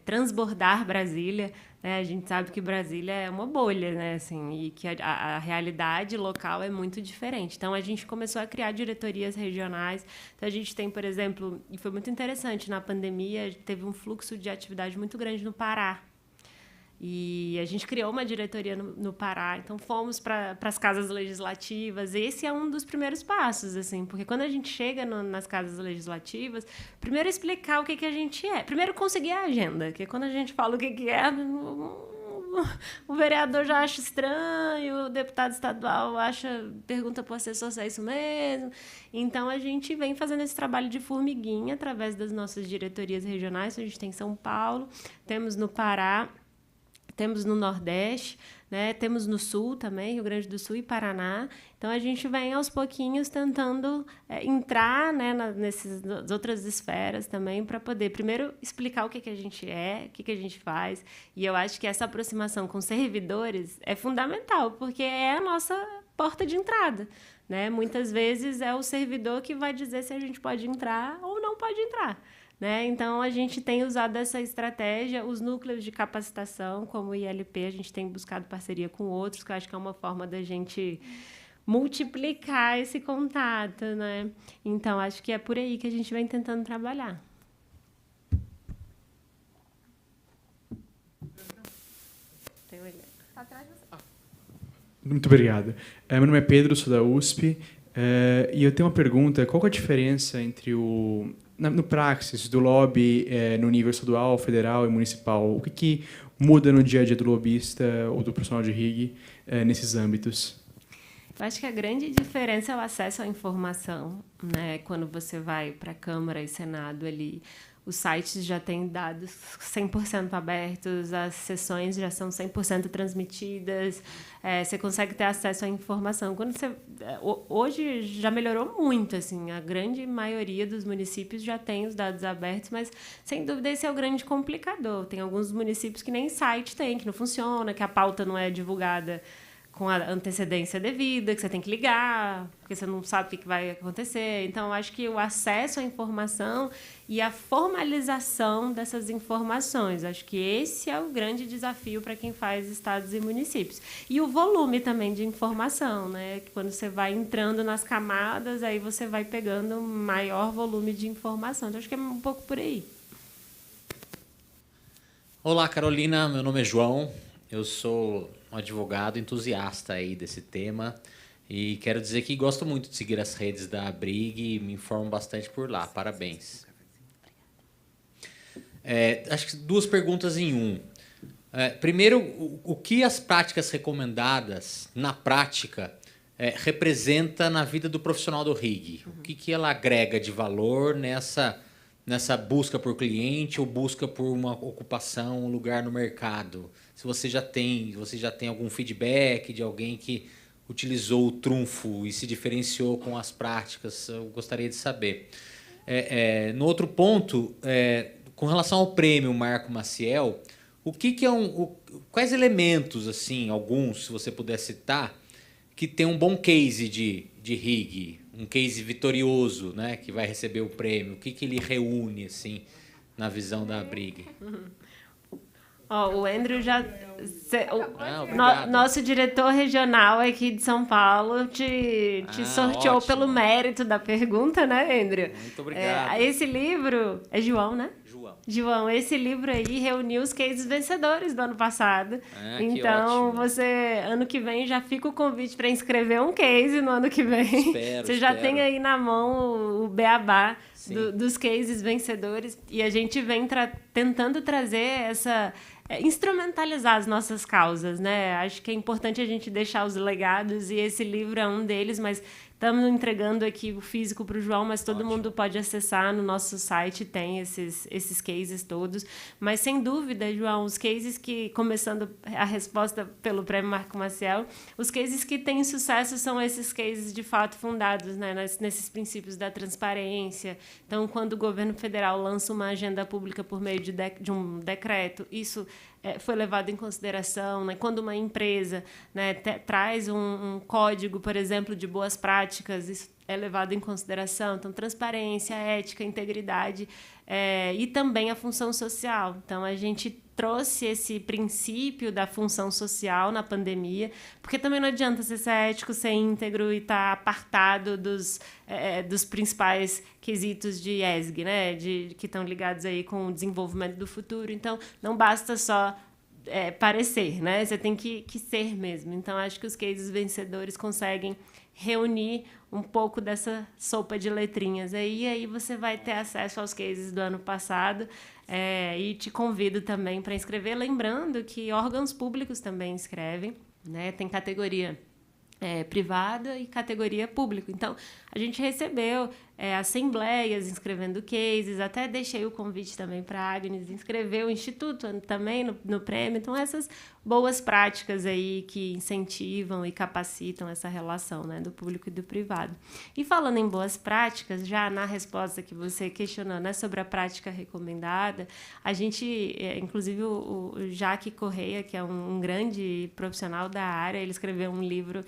transbordar Brasília, né? A gente sabe que Brasília é uma bolha, né? Assim, e que a realidade local é muito diferente. Então, a gente começou a criar diretorias regionais. Então, a gente tem, por exemplo, e foi muito interessante, na pandemia teve um fluxo de atividade muito grande no Pará. E a gente criou uma diretoria no Pará, então fomos para as casas legislativas. Esse é um dos primeiros passos, assim, porque quando a gente chega nas casas legislativas, primeiro explicar o que a gente é. Primeiro conseguir a agenda, porque quando a gente fala o que é, o vereador já acha estranho, o deputado estadual pergunta para o assessor se é isso mesmo. Então, a gente vem fazendo esse trabalho de formiguinha através das nossas diretorias regionais. A gente tem em São Paulo, temos no Pará, temos no Nordeste, né? Temos no Sul também, Rio Grande do Sul e Paraná. Então, a gente vem aos pouquinhos tentando entrar, né, nas outras esferas também, para poder, primeiro, explicar o que a gente é, o que a gente faz. E eu acho que essa aproximação com servidores é fundamental, porque é a nossa porta de entrada, né? Muitas vezes é o servidor que vai dizer se a gente pode entrar ou não pode entrar. Né? Então, a gente tem usado essa estratégia, os núcleos de capacitação, como o ILP, a gente tem buscado parceria com outros, que eu acho que é uma forma da gente multiplicar esse contato, né? Então, acho que é por aí que a gente vem tentando trabalhar. Tá atrás de você. Muito obrigado. Meu nome é Pedro, sou da USP, e eu tenho uma pergunta. Qual que é a diferença entre no praxis do lobby no nível estadual, federal e municipal? O que muda no dia a dia do lobista ou do profissional de RIG nesses âmbitos? Eu acho que a grande diferença é o acesso à informação, né? Quando você vai para a Câmara e Senado ali, os sites já têm dados 100% abertos, as sessões já são 100% transmitidas, você consegue ter acesso à informação. Hoje já melhorou muito, assim, a grande maioria dos municípios já tem os dados abertos, mas, sem dúvida, esse é o grande complicador. Tem alguns municípios que nem site tem, que não funciona, que a pauta não é divulgada com a antecedência devida, que você tem que ligar, porque você não sabe o que vai acontecer. Então, eu acho que o acesso à informação e a formalização dessas informações, acho que esse é o grande desafio para quem faz estados e municípios. E o volume também de informação, né? Que quando você vai entrando nas camadas, aí você vai pegando maior volume de informação. Então, acho que é um pouco por aí. Olá, Carolina. Meu nome é João. Eu sou um advogado entusiasta aí desse tema e quero dizer que gosto muito de seguir as redes da ABRIG e me informo bastante por lá. Parabéns. Acho que 2 perguntas em 1. Primeiro, o que as práticas recomendadas, na prática, representa na vida do profissional do RIG? O que ela agrega de valor nessa busca por cliente ou busca por uma ocupação, um lugar no mercado? Se você já tem algum feedback de alguém que utilizou o trunfo e se diferenciou com as práticas, eu gostaria de saber. No outro ponto, com relação ao prêmio Marco Maciel, quais elementos, assim, alguns, se você puder citar, que tem um bom case de RIG, um case vitorioso, né, que vai receber o prêmio? O que ele reúne, assim, na visão da ABRIG? O Andrew já... nosso diretor regional aqui de São Paulo te sorteou ótimo. Pelo mérito da pergunta, né, Andrew? Muito obrigado. Esse livro... É João, né? João, esse livro aí reuniu os cases vencedores do ano passado. Então, você, ano que vem, já fica o convite para inscrever um case no ano que vem. Você já tem aí na mão o beabá dos cases vencedores. E a gente vem tentando trazer instrumentalizar as nossas causas, né? Acho que é importante a gente deixar os legados, e esse livro é um deles, mas estamos entregando aqui o físico para o João, mas todo mundo pode acessar no nosso site, tem esses cases todos. Mas, sem dúvida, João, os cases que, começando a resposta pelo Prêmio Marco Maciel, os cases que têm sucesso são esses cases, de fato, fundados, né, nesses princípios da transparência. Então, quando o governo federal lança uma agenda pública por meio de um decreto, isso foi levado em consideração, né? Quando uma empresa, né, traz um código, por exemplo, de boas práticas, isso é levado em consideração. Então, transparência, ética, integridade e também a função social. Então, a gente trouxe esse princípio da função social na pandemia, porque também não adianta você ser ético, ser íntegro e estar apartado dos principais quesitos de ESG, né? Que estão ligados aí com o desenvolvimento do futuro. Então, não basta só parecer, né? Você tem que ser mesmo. Então, acho que os cases vencedores conseguem reunir um pouco dessa sopa de letrinhas. E aí você vai ter acesso aos cases do ano passado, e te convido também para inscrever, lembrando que órgãos públicos também inscrevem, né? Tem categoria privada e categoria pública. Então, a gente recebeu assembleias inscrevendo cases, até deixei o convite também para a Agnes inscrever o Instituto também no prêmio. Então, essas boas práticas aí que incentivam e capacitam essa relação, né, do público e do privado. E falando em boas práticas, já na resposta que você questionou, né, sobre a prática recomendada, a gente, inclusive o Jaque Correia, que é um grande profissional da área, ele escreveu um livro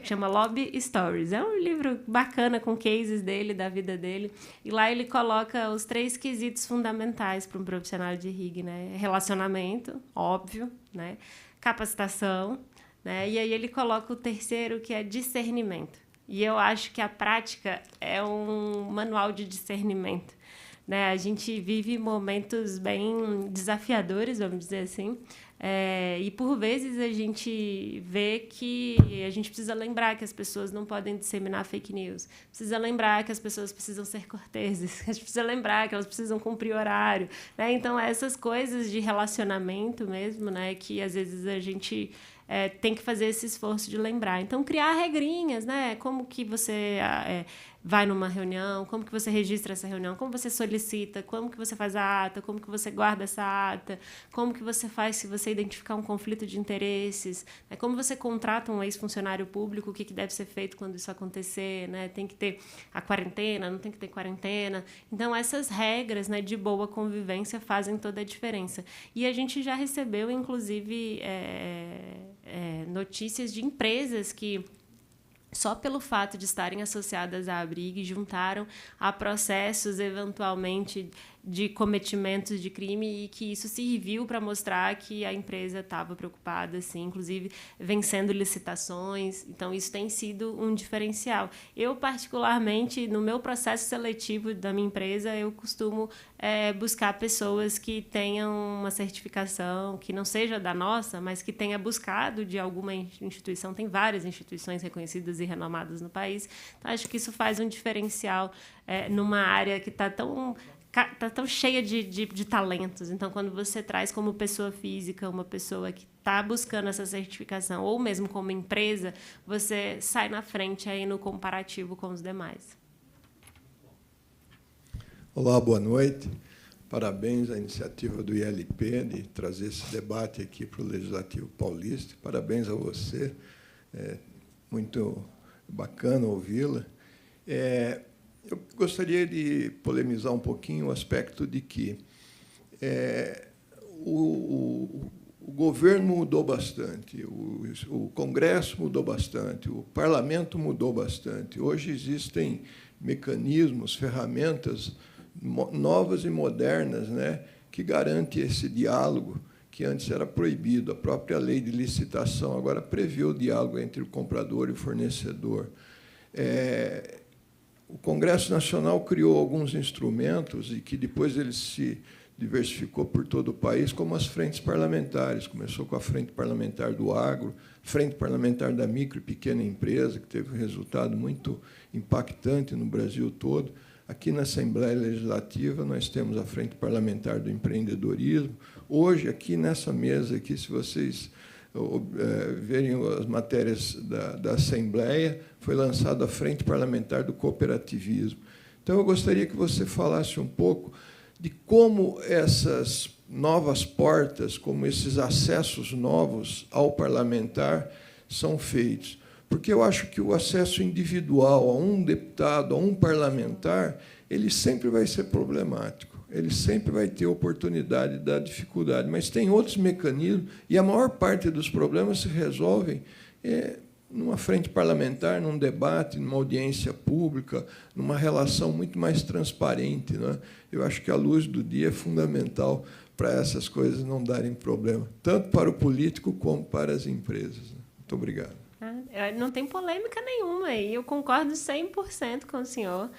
que chama Lobby Stories. É um livro bacana com cases dele, da vida dele. E lá ele coloca os 3 quesitos fundamentais para um profissional de RIG, né? Relacionamento, óbvio, né? Capacitação, né? E aí ele coloca o terceiro, que é discernimento. E eu acho que a prática é um manual de discernimento, né? A gente vive momentos bem desafiadores, vamos dizer assim, E, por vezes, a gente vê que a gente precisa lembrar que as pessoas não podem disseminar fake news. Precisa lembrar que as pessoas precisam ser corteses. A gente precisa lembrar que elas precisam cumprir horário. Né? Então, essas coisas de relacionamento mesmo, né, que, às vezes, a gente tem que fazer esse esforço de lembrar. Então, criar regrinhas, né? Como que você vai numa reunião, como que você registra essa reunião, como você solicita, como que você faz a ata, como que você guarda essa ata, como que você faz se você identificar um conflito de interesses, né? Como você contrata um ex-funcionário público, o que deve ser feito quando isso acontecer, né? Tem que ter a quarentena, não tem que ter quarentena. Então, essas regras, né, de boa convivência fazem toda a diferença. E a gente já recebeu, inclusive, notícias de empresas que, só pelo fato de estarem associadas à Abrig, juntaram a processos, eventualmente, de cometimentos de crime, e que isso serviu para mostrar que a empresa estava preocupada, assim, inclusive vencendo licitações. Então, isso tem sido um diferencial. Eu, particularmente, no meu processo seletivo da minha empresa, eu costumo buscar pessoas que tenham uma certificação, que não seja da nossa, mas que tenha buscado de alguma instituição. Tem várias instituições reconhecidas e renomadas no país. Então, acho que isso faz um diferencial numa área que está tão cheia de talentos. Então, quando você traz como pessoa física uma pessoa que está buscando essa certificação, ou mesmo como empresa, você sai na frente aí no comparativo com os demais. Olá, boa noite. Parabéns à iniciativa do ILP de trazer esse debate aqui para o Legislativo Paulista. Parabéns a você. Muito bacana ouvi-la. Eu gostaria de polemizar um pouquinho o aspecto de que o governo mudou bastante, o Congresso mudou bastante, o Parlamento mudou bastante. Hoje existem mecanismos, ferramentas novas e modernas, né, que garantem esse diálogo que antes era proibido. A própria lei de licitação agora prevê o diálogo entre o comprador e o fornecedor. O Congresso Nacional criou alguns instrumentos e que depois ele se diversificou por todo o país, como as frentes parlamentares. Começou com a Frente Parlamentar do Agro, Frente Parlamentar da Micro e Pequena Empresa, que teve um resultado muito impactante no Brasil todo. Aqui na Assembleia Legislativa, nós temos a Frente Parlamentar do Empreendedorismo. Hoje, aqui nessa mesa, aqui, se vocês verem as matérias da Assembleia, foi lançada a Frente Parlamentar do Cooperativismo. Então, eu gostaria que você falasse um pouco de como essas novas portas, como esses acessos novos ao parlamentar são feitos. Porque eu acho que o acesso individual a um deputado, a um parlamentar, ele sempre vai ser problemático. Ele sempre vai ter oportunidade da dificuldade, mas tem outros mecanismos, e a maior parte dos problemas se resolvem numa frente parlamentar, num debate, numa audiência pública, numa relação muito mais transparente, né? Eu acho que a luz do dia é fundamental para essas coisas não darem problema, tanto para o político como para as empresas. Muito obrigado. Não tem polêmica nenhuma, e eu concordo 100% com o senhor.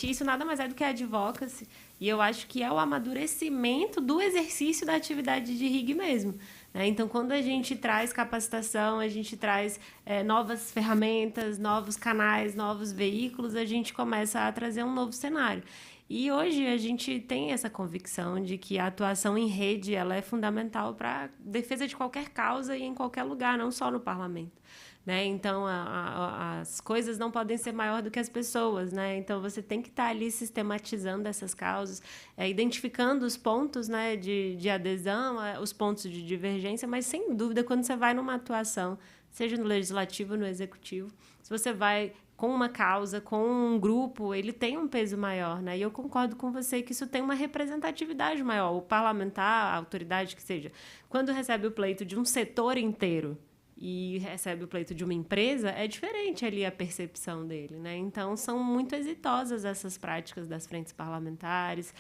Isso nada mais é do que advocacy, e eu acho que é o amadurecimento do exercício da atividade de RIG mesmo. Então, quando a gente traz capacitação, a gente traz novas ferramentas, novos canais, novos veículos, a gente começa a trazer um novo cenário. E hoje a gente tem essa convicção de que a atuação em rede ela é fundamental para a defesa de qualquer causa e em qualquer lugar, não só no parlamento. Né? Então, as coisas não podem ser maior do que as pessoas. Né? Então, você tem que estar ali sistematizando essas causas, identificando os pontos, né, de adesão, os pontos de divergência, mas, sem dúvida, quando você vai numa atuação, seja no legislativo ou no executivo, se você vai com uma causa, com um grupo, ele tem um peso maior, né? E eu concordo com você que isso tem uma representatividade maior. O parlamentar, a autoridade que seja, quando recebe o pleito de um setor inteiro e recebe o pleito de uma empresa, é diferente ali a percepção dele, né? Então, são muito exitosas essas práticas das frentes parlamentares,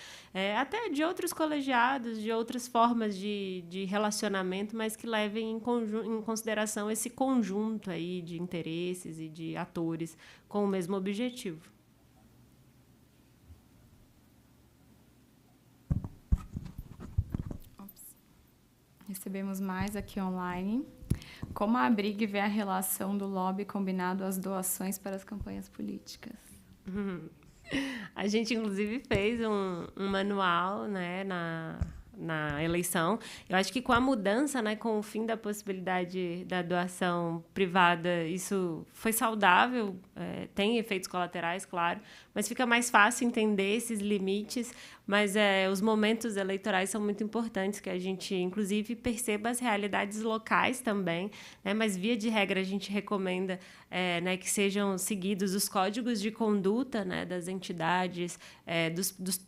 até de outros colegiados, de outras formas de relacionamento, mas que levem em consideração esse conjunto aí de interesses e de atores com o mesmo objetivo. recebemos mais aqui online. Como a Abrig vê a relação do lobby combinado às doações para as campanhas políticas? A gente, inclusive, fez um manual, né, na eleição. Eu acho que com a mudança, né, com o fim da possibilidade da doação privada, isso foi saudável, tem efeitos colaterais, claro, mas fica mais fácil entender esses limites, mas os momentos eleitorais são muito importantes, que a gente, inclusive, perceba as realidades locais também, né, mas, via de regra, a gente recomenda né, que sejam seguidos os códigos de conduta, né, das entidades,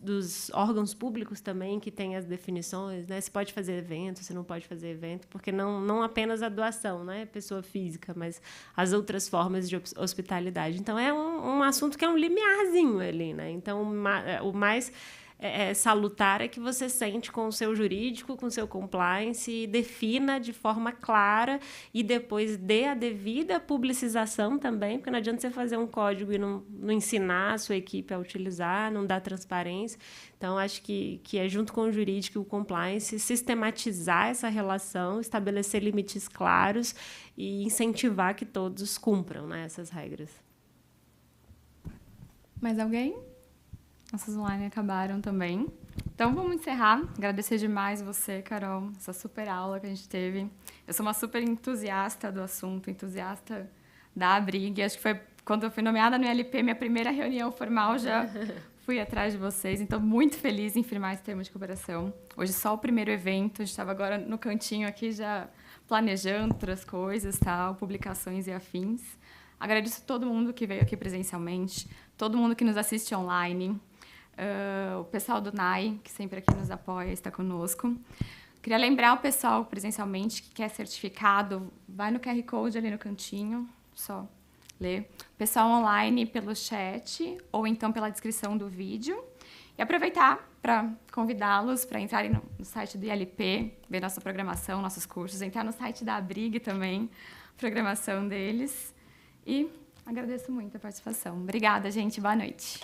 dos órgãos públicos também, que têm as definições, né, se pode fazer evento, se não pode fazer evento, porque não apenas a doação, né, pessoa física, mas as outras formas de hospitalidade. Então, é um assunto que é um limiarzinho ali, né? Então, o mais salutar é que você sente com o seu jurídico, com o seu compliance, e defina de forma clara e depois dê a devida publicização também, porque não adianta você fazer um código e não ensinar a sua equipe a utilizar, não dar transparência. Então, acho que é junto com o jurídico e o compliance, sistematizar essa relação, estabelecer limites claros e incentivar que todos cumpram, né, essas regras. Mais alguém? Nossas online acabaram também. Então, vamos encerrar. Agradecer demais você, Carol, essa super aula que a gente teve. Eu sou uma super entusiasta do assunto, entusiasta da Abrig. Acho que foi quando eu fui nomeada no ILP, minha primeira reunião formal, já fui atrás de vocês. Então, muito feliz em firmar esse termo de cooperação. Hoje, só o primeiro evento. A gente estava agora no cantinho aqui, já planejando outras coisas, tal, publicações e afins. Agradeço a todo mundo que veio aqui presencialmente, todo mundo que nos assiste online, o pessoal do NAI, que sempre aqui nos apoia, está conosco. Queria lembrar o pessoal presencialmente que quer certificado, vai no QR Code ali no cantinho, só ler. O pessoal online pelo chat ou então pela descrição do vídeo. E aproveitar para convidá-los para entrarem no site do ILP, ver nossa programação, nossos cursos, entrar no site da Abrig também, programação deles. E agradeço muito a participação. Obrigada, gente. Boa noite.